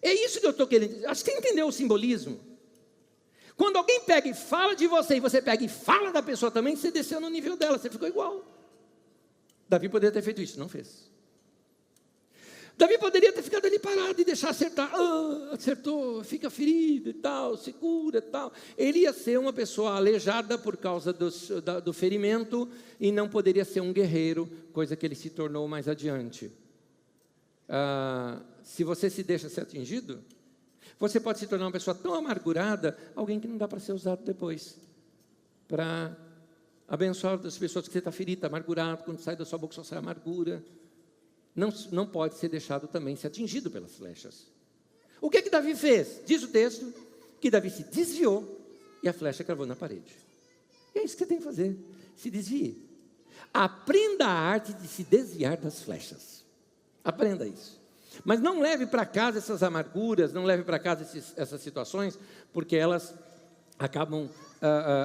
É isso que eu estou querendo dizer. Acho que você entendeu o simbolismo. Quando alguém pega e fala de você, e você pega e fala da pessoa também, você desceu no nível dela, você ficou igual. Davi poderia ter feito isso, não fez. Davi poderia ter ficado ali parado e deixar acertar. Acertou, fica ferido e tal, segura e tal. Ele ia ser uma pessoa aleijada por causa do ferimento, e não poderia ser um guerreiro, coisa que ele se tornou mais adiante. Se você se deixa ser atingido, você pode se tornar uma pessoa tão amargurada, alguém que não dá para ser usado depois, para abençoar as pessoas que você está ferido, está amargurado, quando sai da sua boca só sai amargura. Não pode ser deixado também ser atingido pelas flechas. O que Davi fez? Diz o texto que Davi se desviou e a flecha cravou na parede. E é isso que você tem que fazer: se desvie. Aprenda a arte de se desviar das flechas. Aprenda isso. Mas não leve para casa essas amarguras, não leve para casa essas situações, porque elas acabam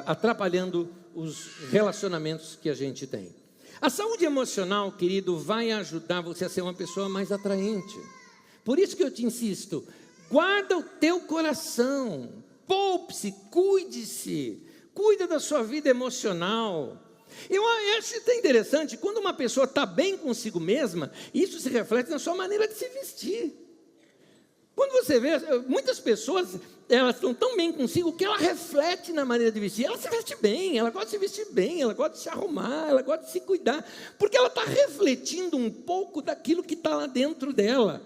atrapalhando os relacionamentos que a gente tem. A saúde emocional, querido, vai ajudar você a ser uma pessoa mais atraente. Por isso que eu te insisto: guarda o teu coração, poupe-se, cuide-se, cuida da sua vida emocional. Eu acho até interessante, quando uma pessoa está bem consigo mesma, isso se reflete na sua maneira de se vestir. Quando você vê, muitas pessoas, elas estão tão bem consigo que ela reflete na maneira de vestir. Ela se veste bem, ela gosta de se vestir bem, ela gosta de se arrumar, ela gosta de se cuidar, porque ela está refletindo um pouco daquilo que está lá dentro dela.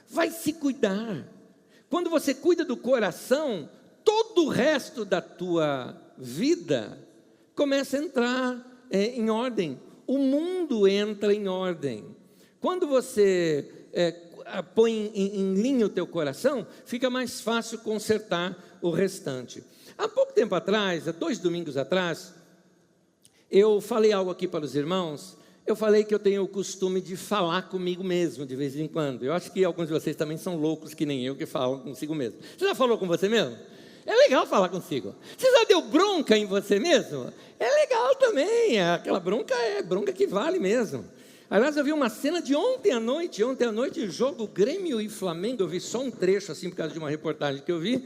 Vai se cuidar. Quando você cuida do coração, todo o resto da tua vida começa a entrar em ordem. O mundo entra em ordem. Quando você põe em linha o teu coração, fica mais fácil consertar o restante. Há pouco tempo atrás, há 2 domingos atrás, eu falei algo aqui para os irmãos. Eu falei que eu tenho o costume de falar comigo mesmo de vez em quando. Eu acho que alguns de vocês também são loucos que nem eu, que falam consigo mesmo. Você já falou com você mesmo? É legal falar consigo. Você já deu bronca em você mesmo? É legal também. Aquela bronca é bronca que vale mesmo. Aliás, eu vi uma cena de ontem à noite, jogo Grêmio e Flamengo. Eu vi só um trecho, assim, por causa de uma reportagem que eu vi.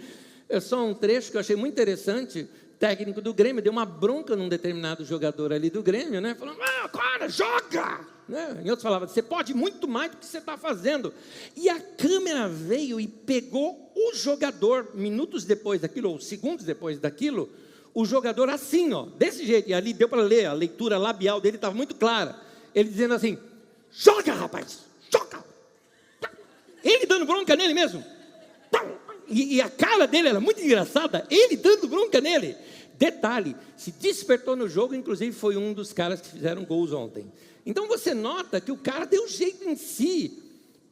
É só um trecho que eu achei muito interessante. O técnico do Grêmio deu uma bronca num determinado jogador ali do Grêmio, né? Falando: cara, joga! Né? Em outros falavam: você pode muito mais do que você está fazendo. E a câmera veio e pegou o jogador, minutos depois daquilo, ou segundos depois daquilo, o jogador assim, ó, desse jeito. E ali deu para ler, a leitura labial dele estava muito clara. Ele dizendo assim: joga, rapaz, joga. Ele dando bronca nele mesmo. E a cara dele era muito engraçada, ele dando bronca nele. detalhe, se despertou no jogo, inclusive foi um dos caras que fizeram gols ontem. Então você nota que o cara deu jeito em si,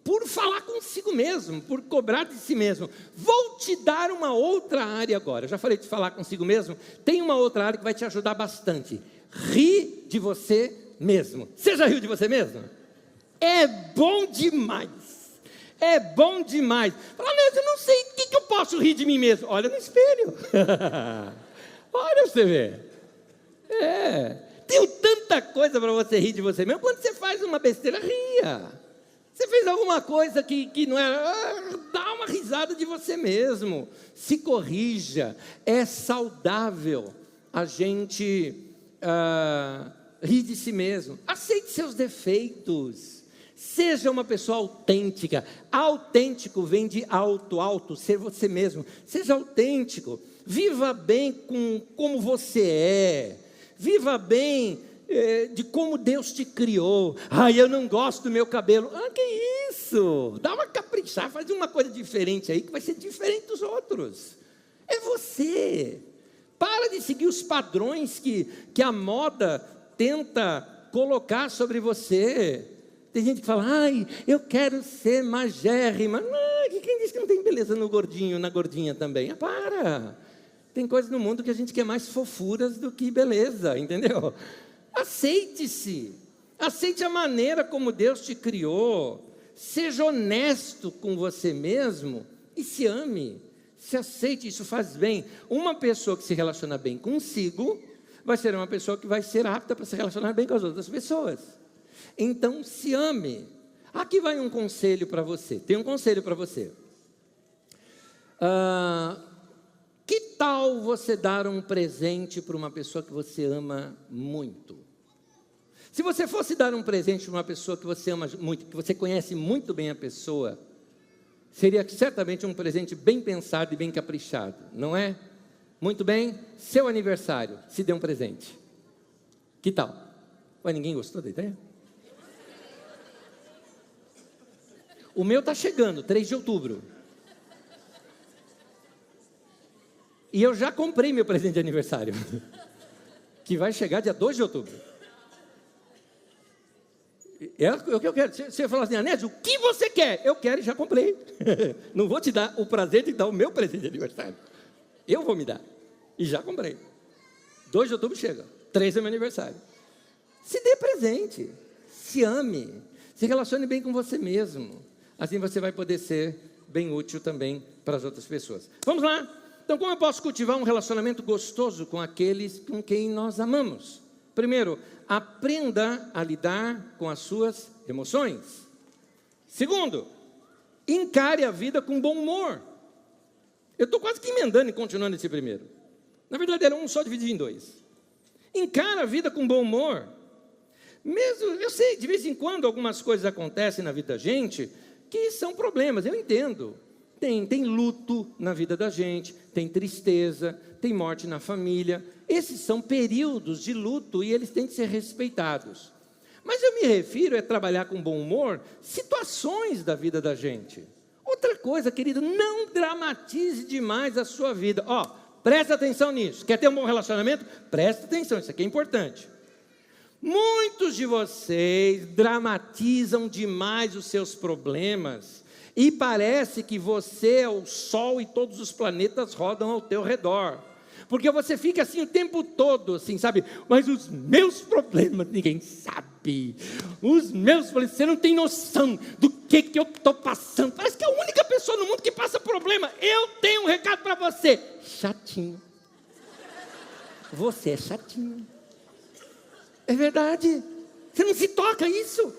por falar consigo mesmo, por cobrar de si mesmo. Vou te dar uma outra área agora. Eu já falei de falar consigo mesmo. Tem uma outra área que vai te ajudar bastante. Ri de você mesmo. Você já riu de você mesmo? É bom demais. É bom demais. Fala, eu não sei o que eu posso rir de mim mesmo. Olha no espelho. Olha você ver. Tem tanta coisa para você rir de você mesmo. Quando você faz uma besteira, ria. Você fez alguma coisa que não era, dá uma risada de você mesmo. Se corrija. É saudável a gente rir de si mesmo. Aceite seus defeitos. Seja uma pessoa autêntica. Autêntico vem de alto, ser você mesmo. Seja autêntico. Viva bem com como você é. Viva bem de como Deus te criou. Eu não gosto do meu cabelo. Que isso? Dá uma caprichar, faz uma coisa diferente aí, que vai ser diferente dos outros. É você. Para de seguir os padrões que a moda tenta colocar sobre você. Tem gente que fala, eu quero ser magérrima. Quem disse que não tem beleza no gordinho, na gordinha também? Para. Tem coisas no mundo que a gente quer mais fofuras do que beleza, entendeu? Aceite-se. Aceite a maneira como Deus te criou. Seja honesto com você mesmo e se ame. Se aceite, isso faz bem. Uma pessoa que se relaciona bem consigo vai ser uma pessoa que vai ser apta para se relacionar bem com as outras pessoas. Então, se ame. Aqui vai um conselho para você. Tem um conselho para você. Que tal você dar um presente para uma pessoa que você ama muito? Se você fosse dar um presente para uma pessoa que você ama muito, que você conhece muito bem a pessoa, seria certamente um presente bem pensado e bem caprichado, não é? Muito bem, seu aniversário, se dê um presente. Que tal? Ninguém gostou da ideia? O meu está chegando, 3 de outubro. E eu já comprei meu presente de aniversário, que vai chegar dia 2 de outubro. É o que eu quero. Você fala assim, Anésio, o que você quer? Eu quero e já comprei. Não vou te dar o prazer de dar o meu presente de aniversário. Eu vou me dar. E já comprei. 2 de outubro chega. 3 é meu aniversário. Se dê presente. Se ame. Se relacione bem com você mesmo. Assim você vai poder ser bem útil também para as outras pessoas. Vamos lá. Então, como eu posso cultivar um relacionamento gostoso com aqueles com quem nós amamos? Primeiro, aprenda a lidar com as suas emoções. Segundo, encare a vida com bom humor. Eu estou quase que emendando e continuando esse primeiro. Na verdade, era um só dividido em 2. Encare a vida com bom humor. Mesmo, eu sei, de vez em quando algumas coisas acontecem na vida da gente que são problemas, eu entendo. Tem luto na vida da gente, tem tristeza, tem morte na família. Esses são períodos de luto e eles têm que ser respeitados. Mas eu me refiro a trabalhar com bom humor situações da vida da gente. Outra coisa, querido, não dramatize demais a sua vida. Presta atenção nisso. Quer ter um bom relacionamento? Presta atenção, isso aqui é importante. Muitos de vocês dramatizam demais os seus problemas e parece que você é o Sol e todos os planetas rodam ao teu redor. Porque você fica assim o tempo todo, assim, sabe? Mas os meus problemas, ninguém sabe. Os meus problemas, você não tem noção do que eu estou passando. Parece que é a única pessoa no mundo que passa problema. Eu tenho um recado para você. Chatinho. Você é chatinho. É verdade. Você não se toca isso.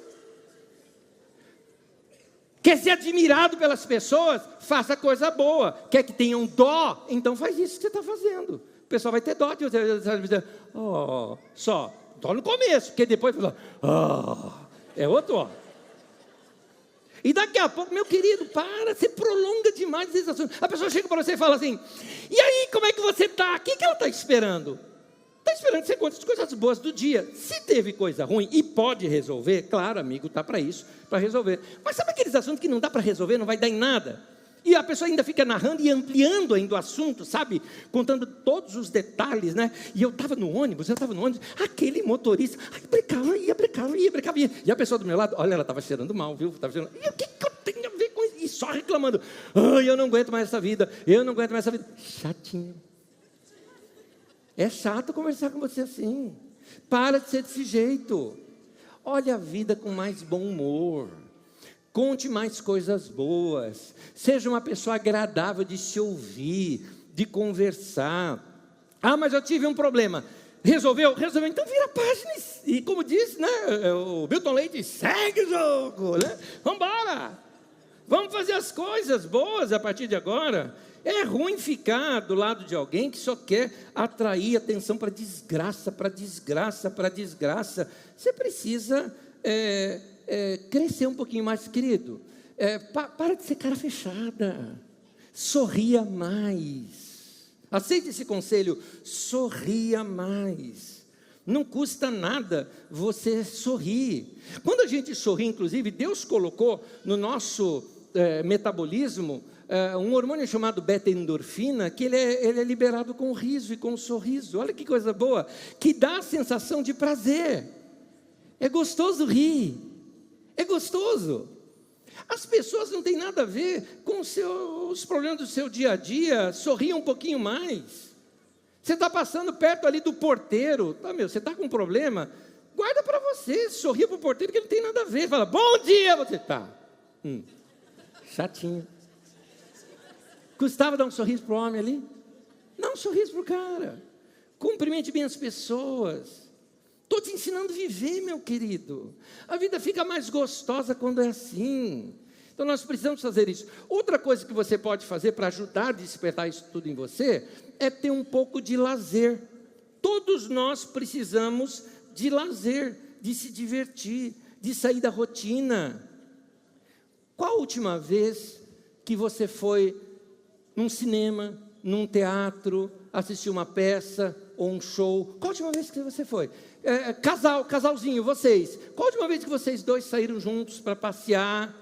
Quer ser admirado pelas pessoas? Faça coisa boa. Quer que tenham dó? Então faz isso que você está fazendo. O pessoal vai ter dó de você. Só. Dó no começo, porque depois é outro ó. E daqui a pouco, meu querido, você prolonga demais esse assunto. A pessoa chega para você e fala assim, e aí, como é que você está? O que ela está esperando? Está esperando que você conte as coisas boas do dia. Se teve coisa ruim e pode resolver, claro, amigo, está para isso, para resolver. Mas sabe aqueles assuntos que não dá para resolver, não vai dar em nada? E a pessoa ainda fica narrando e ampliando ainda o assunto, sabe? Contando todos os detalhes, né? E eu estava no ônibus, aquele motorista, brecava, e a pessoa do meu lado, olha, ela estava cheirando mal, viu? Tava cheirando, e o que eu tenho a ver com isso? E só reclamando, eu não aguento mais essa vida, chatinho. É chato conversar com você assim. Para de ser desse jeito. Olha a vida com mais bom humor. Conte mais coisas boas. Seja uma pessoa agradável de se ouvir, de conversar. Mas eu tive um problema. Resolveu? Então vira a página. E como diz, né, o Milton Leite, segue o jogo, né? Vamos embora. Vamos fazer as coisas boas a partir de agora. É ruim ficar do lado de alguém que só quer atrair atenção para desgraça. Você precisa crescer um pouquinho mais, querido. Para de ser cara fechada. Sorria mais. Aceite esse conselho. Sorria mais. Não custa nada você sorrir. Quando a gente sorri, inclusive, Deus colocou no nosso metabolismo um hormônio chamado beta-endorfina, que ele é liberado com o riso e com o sorriso. Olha que coisa boa, que dá a sensação de prazer. É gostoso rir, é gostoso. As pessoas não têm nada a ver com os problemas do seu dia a dia. Sorria um pouquinho mais. Você está passando perto ali do porteiro, você está com um problema, guarda para você, sorria para o porteiro que não tem nada a ver. Fala, bom dia, você está chatinho. Custava dar um sorriso para o homem ali? Dá um sorriso para o cara. Cumprimente bem as pessoas. Estou te ensinando a viver, meu querido. A vida fica mais gostosa quando é assim. Então nós precisamos fazer isso. Outra coisa que você pode fazer para ajudar a despertar isso tudo em você é ter um pouco de lazer. Todos nós precisamos de lazer, de se divertir, de sair da rotina. Qual a última vez que você foi num cinema, num teatro, assistir uma peça ou um show? Qual a última vez que você foi? Casalzinho, vocês. Qual a última vez que vocês dois saíram juntos para passear?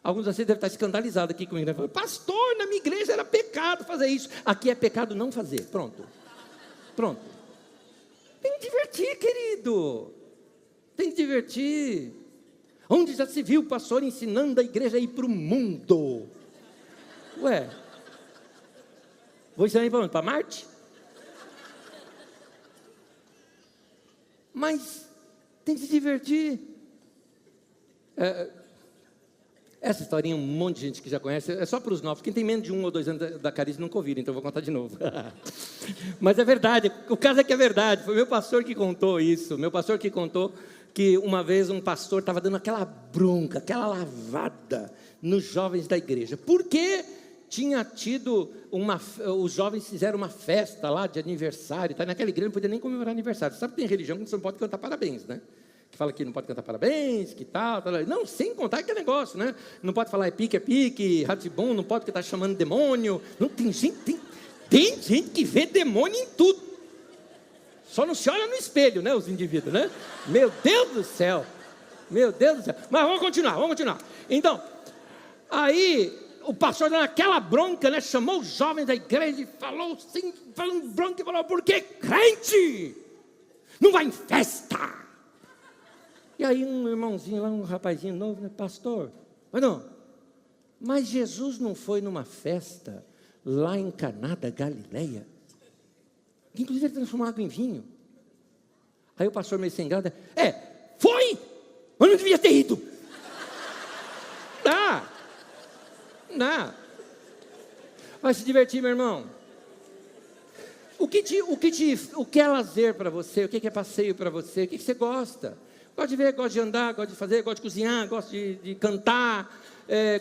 Alguns de vocês devem estar escandalizados aqui comigo, né? Pastor, na minha igreja era pecado fazer isso. Aqui é pecado não fazer. Pronto. Tem que divertir, querido. Tem que divertir. Onde já se viu o pastor ensinando a igreja a ir para o mundo? Ué, vou ensinar para onde? Para Marte? Mas tem que se divertir. Essa historinha, um monte de gente que já conhece, é só para os novos. Quem tem menos de 1 ou 2 anos da Carice nunca ouviram, então eu vou contar de novo. Mas é verdade, o caso é que é verdade. Foi meu pastor que contou isso. Meu pastor que contou que uma vez um pastor estava dando aquela bronca, aquela lavada nos jovens da igreja. Por quê? Tinha tido os jovens fizeram uma festa lá de aniversário, tá? Naquela igreja não podia nem comemorar aniversário. Sabe que tem religião que você não pode cantar parabéns, né? Que fala que não pode cantar parabéns, que tal. Não, sem contar aquele negócio, né? Não pode falar é pique, ratibum, não pode porque está chamando demônio. Não, tem gente que vê demônio em tudo. Só não se olha no espelho, né, os indivíduos, né? Meu Deus do céu. Mas vamos continuar. Então, aí o pastor dando aquela bronca, né? Chamou os jovens da igreja e falou assim, falando bronca e falou, por que crente não vai em festa? E aí um irmãozinho lá, um rapazinho novo, né? Pastor, mas Jesus não foi numa festa lá em Caná da Galileia? Que inclusive ele transformou água em vinho. Aí o pastor meio sem graça, foi, mas não devia ter ido. Dá. Vai se divertir, meu irmão. O que é lazer para você? O que é passeio para você? O que você gosta? Gosta de ver, gosta de andar, gosta de fazer, gosta de cozinhar, gosta de cantar,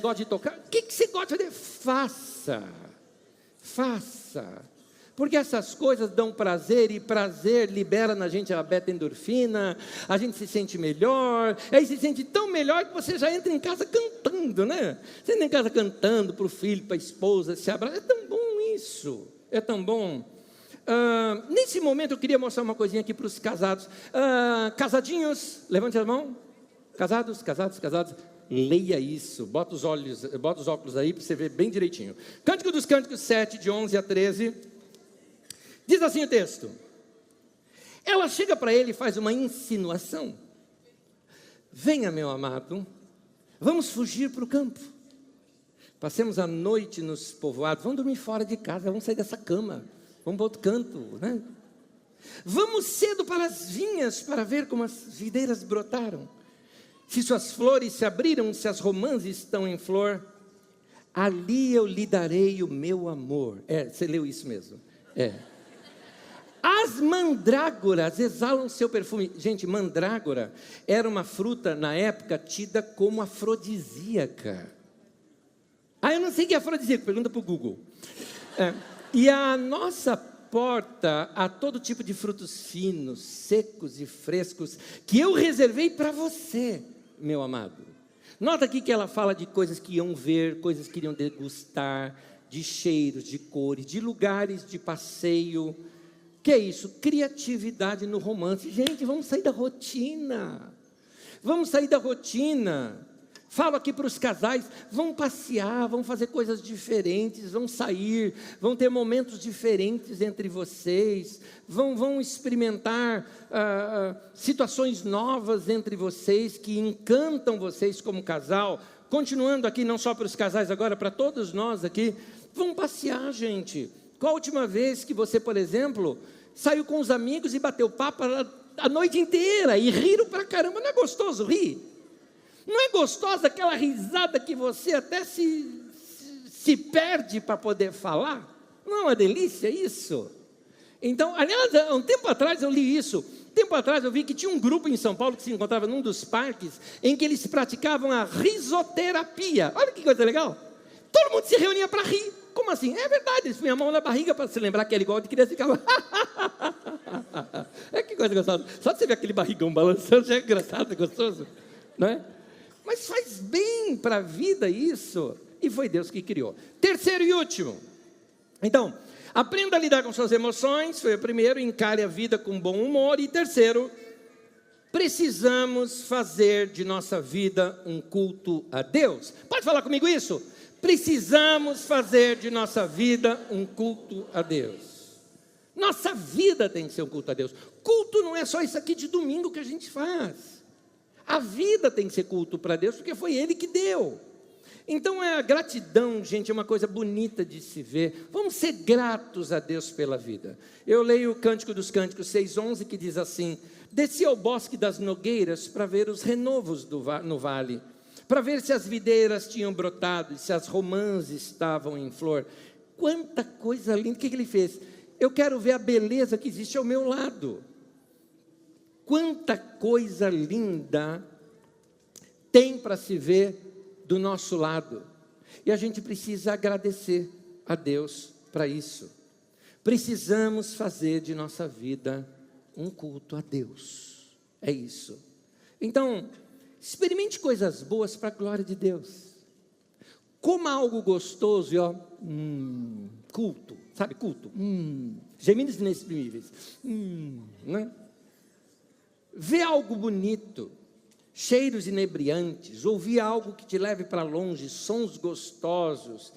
gosta de tocar. O que você gosta de fazer? Faça. Porque essas coisas dão prazer, e prazer libera na gente a beta-endorfina, a gente se sente melhor, aí se sente tão melhor que você já entra em casa cantando, né? Você entra em casa cantando para o filho, para a esposa, se abraça. É tão bom isso, é tão bom. Nesse momento eu queria mostrar uma coisinha aqui para os casados. Casadinhos, levante a mão. Casados. leia isso. Bota os óculos aí para você ver bem direitinho. Cântico dos Cânticos 7, de 11 a 13. Diz assim o texto. Ela chega para ele e faz uma insinuação. Venha, meu amado, vamos fugir para o campo. Passemos a noite nos povoados. Vamos dormir fora de casa, vamos sair dessa cama. Vamos para outro canto, né? Vamos cedo para as vinhas para ver como as videiras brotaram. Se suas flores se abriram, se as romãs estão em flor, ali eu lhe darei o meu amor. Você leu isso mesmo? As mandrágoras exalam seu perfume. Gente, mandrágora era uma fruta na época tida como afrodisíaca. Eu não sei o que é afrodisíaco, pergunta para o Google. E a nossa porta a todo tipo de frutos finos, secos e frescos, que eu reservei para você, meu amado. Nota aqui que ela fala de coisas que iam ver, coisas que iriam degustar, de cheiros, de cores, de lugares de passeio. Que é isso? Criatividade no romance. Gente, vamos sair da rotina. Vamos sair da rotina. Falo aqui para os casais, vão passear, vão fazer coisas diferentes, vão sair, vão ter momentos diferentes entre vocês, vão experimentar situações novas entre vocês, que encantam vocês como casal. Continuando aqui, não só para os casais agora, para todos nós aqui, vão passear, gente. Qual a última vez que você, por exemplo, saiu com os amigos e bateu papo a noite inteira e riram pra caramba? Não é gostoso rir? Não é gostosa aquela risada que você até se perde para poder falar? Não é uma delícia isso? Então, aliás, um tempo atrás eu li isso. Um tempo atrás eu vi que tinha um grupo em São Paulo que se encontrava num dos parques em que eles praticavam a risoterapia. Olha que coisa legal. Todo mundo se reunia para rir. Como assim? É verdade, eles punham a mão na barriga para se lembrar que era igual de criança e ficava... Que coisa gostosa. Só de você ver aquele barrigão balançando já é engraçado, é gostoso, não é? Mas faz bem para a vida isso, e foi Deus que criou. Terceiro e último. Então, aprenda a lidar com suas emoções, foi o primeiro, encare a vida com bom humor. E terceiro, precisamos fazer de nossa vida um culto a Deus. Pode falar comigo isso? Precisamos fazer de nossa vida um culto a Deus. Nossa vida tem que ser um culto a Deus. Culto não é só isso aqui de domingo que a gente faz. A vida tem que ser culto para Deus, porque foi Ele que deu. Então a gratidão, gente, é uma coisa bonita de se ver. Vamos ser gratos a Deus pela vida. Eu leio o Cântico dos Cânticos 6:11, que diz assim: desci ao bosque das nogueiras para ver os renovos no vale, para ver se as videiras tinham brotado e se as romãs estavam em flor. Quanta coisa linda. O que ele fez? Eu quero ver a beleza que existe ao meu lado. Quanta coisa linda tem para se ver do nosso lado. E a gente precisa agradecer a Deus para isso. Precisamos fazer de nossa vida um culto a Deus. É isso. Então, experimente coisas boas para a glória de Deus. Coma algo gostoso e culto, sabe, culto. Gemidos inexprimíveis. Né? Vê algo bonito, cheiros inebriantes, ouvir algo que te leve para longe, sons gostosos,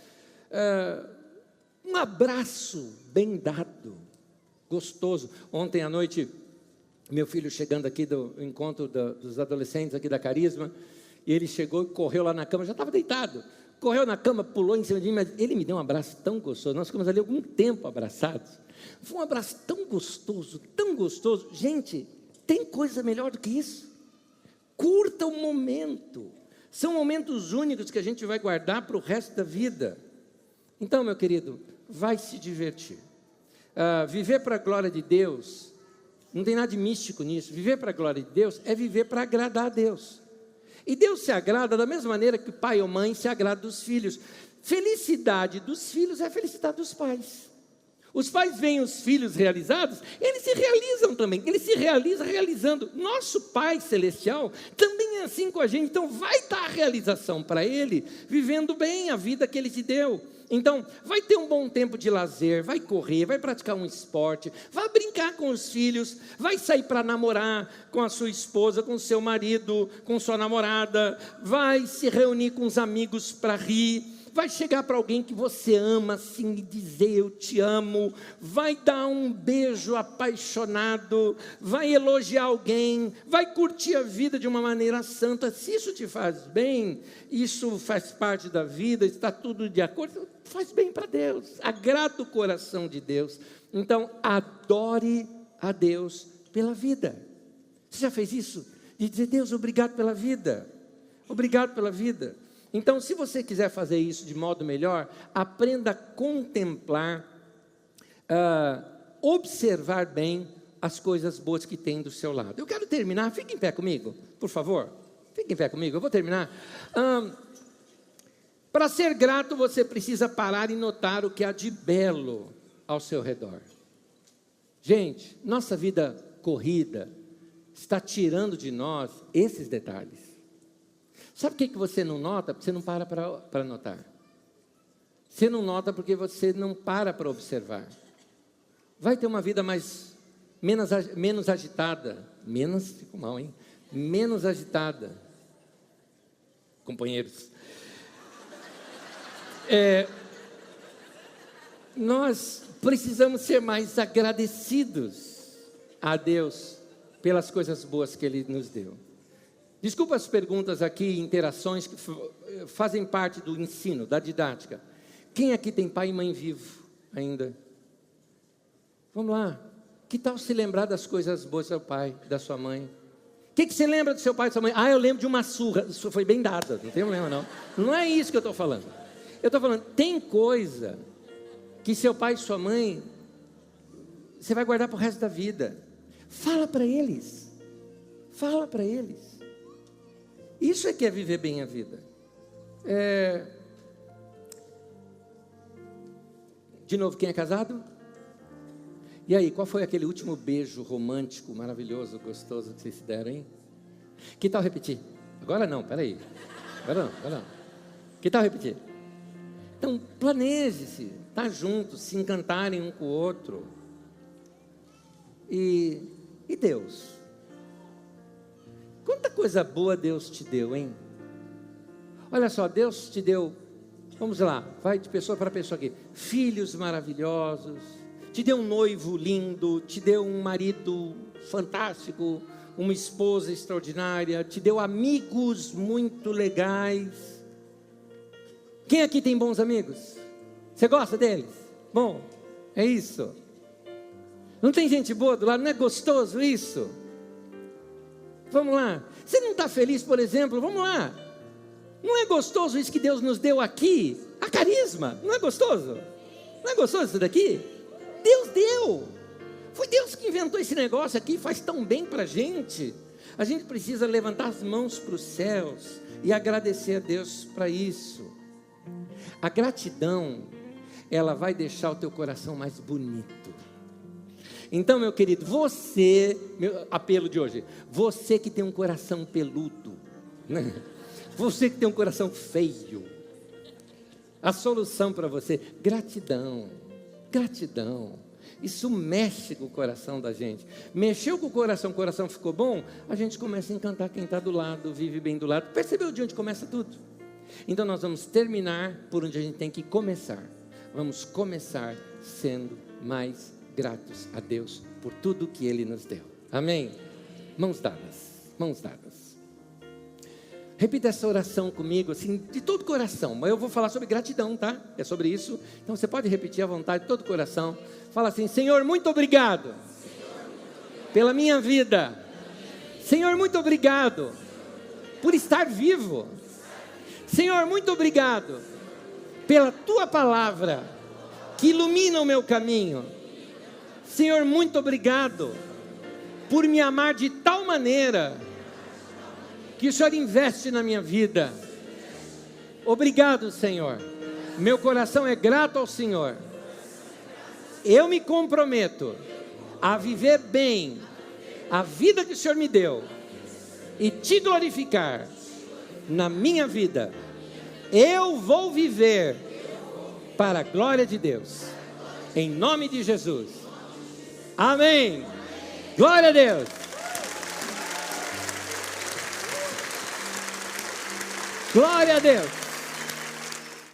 um abraço bem dado, gostoso. Ontem à noite, meu filho chegando aqui do encontro dos adolescentes aqui da Carisma, e ele chegou e correu lá na cama, já estava deitado, correu na cama, pulou em cima de mim, mas ele me deu um abraço tão gostoso. Nós ficamos ali algum tempo abraçados. Foi um abraço tão gostoso, tão gostoso. Gente, tem coisa melhor do que isso? Curta o momento. São momentos únicos que a gente vai guardar para o resto da vida. Então, meu querido, vai se divertir. Viver para a glória de Deus, não tem nada de místico nisso. Viver para a glória de Deus é viver para agradar a Deus. E Deus se agrada da mesma maneira que o pai ou mãe se agrada dos filhos. Felicidade dos filhos é a felicidade dos pais. Os pais veem os filhos realizados, eles se realizam também, eles se realizam realizando. Nosso Pai Celestial também é assim com a gente, então vai dar a realização para Ele, vivendo bem a vida que Ele te deu. Então, vai ter um bom tempo de lazer, vai correr, vai praticar um esporte, vai brincar com os filhos, vai sair para namorar com a sua esposa, com o seu marido, com sua namorada, vai se reunir com os amigos para rir, vai chegar para alguém que você ama assim e dizer eu te amo, vai dar um beijo apaixonado, vai elogiar alguém, vai curtir a vida de uma maneira santa. Se isso te faz bem, isso faz parte da vida, está tudo de acordo, faz bem para Deus, agrada o coração de Deus. Então adore a Deus pela vida. Você já fez isso? De dizer, Deus, obrigado pela vida, obrigado pela vida. Então, se você quiser fazer isso de modo melhor, aprenda a contemplar, observar bem as coisas boas que tem do seu lado. Eu quero terminar, fique em pé comigo, por favor. Fique em pé comigo, eu vou terminar. Para ser grato, você precisa parar e notar o que há de belo ao seu redor. Gente, nossa vida corrida está tirando de nós esses detalhes. Sabe o que você não nota? Porque você não para notar. Você não nota porque você não para observar. Vai ter uma vida menos agitada. Ficou mal, hein? Menos agitada. Companheiros. Nós precisamos ser mais agradecidos a Deus pelas coisas boas que Ele nos deu. Desculpa as perguntas aqui, interações que fazem parte do ensino, da didática. Quem aqui tem pai e mãe vivo ainda? Vamos lá. Que tal se lembrar das coisas boas do seu pai, da sua mãe? O que você lembra do seu pai e da sua mãe? Eu lembro de uma surra. Isso foi bem dada, não tem problema não. Não é isso que eu estou falando. Eu estou falando, tem coisa que seu pai e sua mãe, você vai guardar para o resto da vida. Fala para eles. Fala para eles. Isso é que é viver bem a vida. De novo, quem é casado? E aí, qual foi aquele último beijo romântico, maravilhoso, gostoso que vocês se deram, hein? Que tal repetir? Agora não, peraí. Agora não. Que tal repetir? Então, planeje-se, estar juntos, se encantarem um com o outro. E Deus? Quanta coisa boa Deus te deu, hein? Olha só, Deus te deu, vamos lá, vai de pessoa para pessoa aqui. Filhos maravilhosos, te deu um noivo lindo, te deu um marido fantástico, uma esposa extraordinária, te deu amigos muito legais. Quem aqui tem bons amigos? Você gosta deles? Bom, é isso. Não tem gente boa do lado? Não é gostoso isso? Vamos lá. Você não está feliz, por exemplo? Vamos lá. Não é gostoso isso que Deus nos deu aqui? A carisma. Não é gostoso? Não é gostoso isso daqui? Deus deu. Foi Deus que inventou esse negócio aqui. Faz tão bem para a gente. A gente precisa levantar as mãos para os céus e agradecer a Deus para isso. A gratidão, ela vai deixar o teu coração mais bonito. Então, meu querido, meu apelo de hoje, você que tem um coração peludo, né? Você que tem um coração feio, a solução para você, gratidão, isso mexe com o coração da gente, mexeu com o coração ficou bom, a gente começa a encantar quem está do lado, vive bem do lado, percebeu de onde começa tudo? Então nós vamos terminar por onde a gente tem que começar, vamos começar sendo mais gratos a Deus por tudo que Ele nos deu. Amém? Mãos dadas. Repita essa oração comigo, assim, de todo o coração. Mas eu vou falar sobre gratidão, tá? É sobre isso. Então você pode repetir à vontade, de todo o coração. Fala assim: Senhor, muito obrigado pela minha vida. Senhor, muito obrigado por estar vivo. Senhor, muito obrigado pela Tua palavra que ilumina o meu caminho. Senhor, muito obrigado por me amar de tal maneira que o Senhor investe na minha vida. Obrigado, Senhor. Meu coração é grato ao Senhor. eu me comprometo a viver bem a vida que o Senhor me deu e te glorificar na minha vida. Eu vou viver para a glória de Deus, em nome de Jesus. Amém. Glória a Deus. Glória a Deus.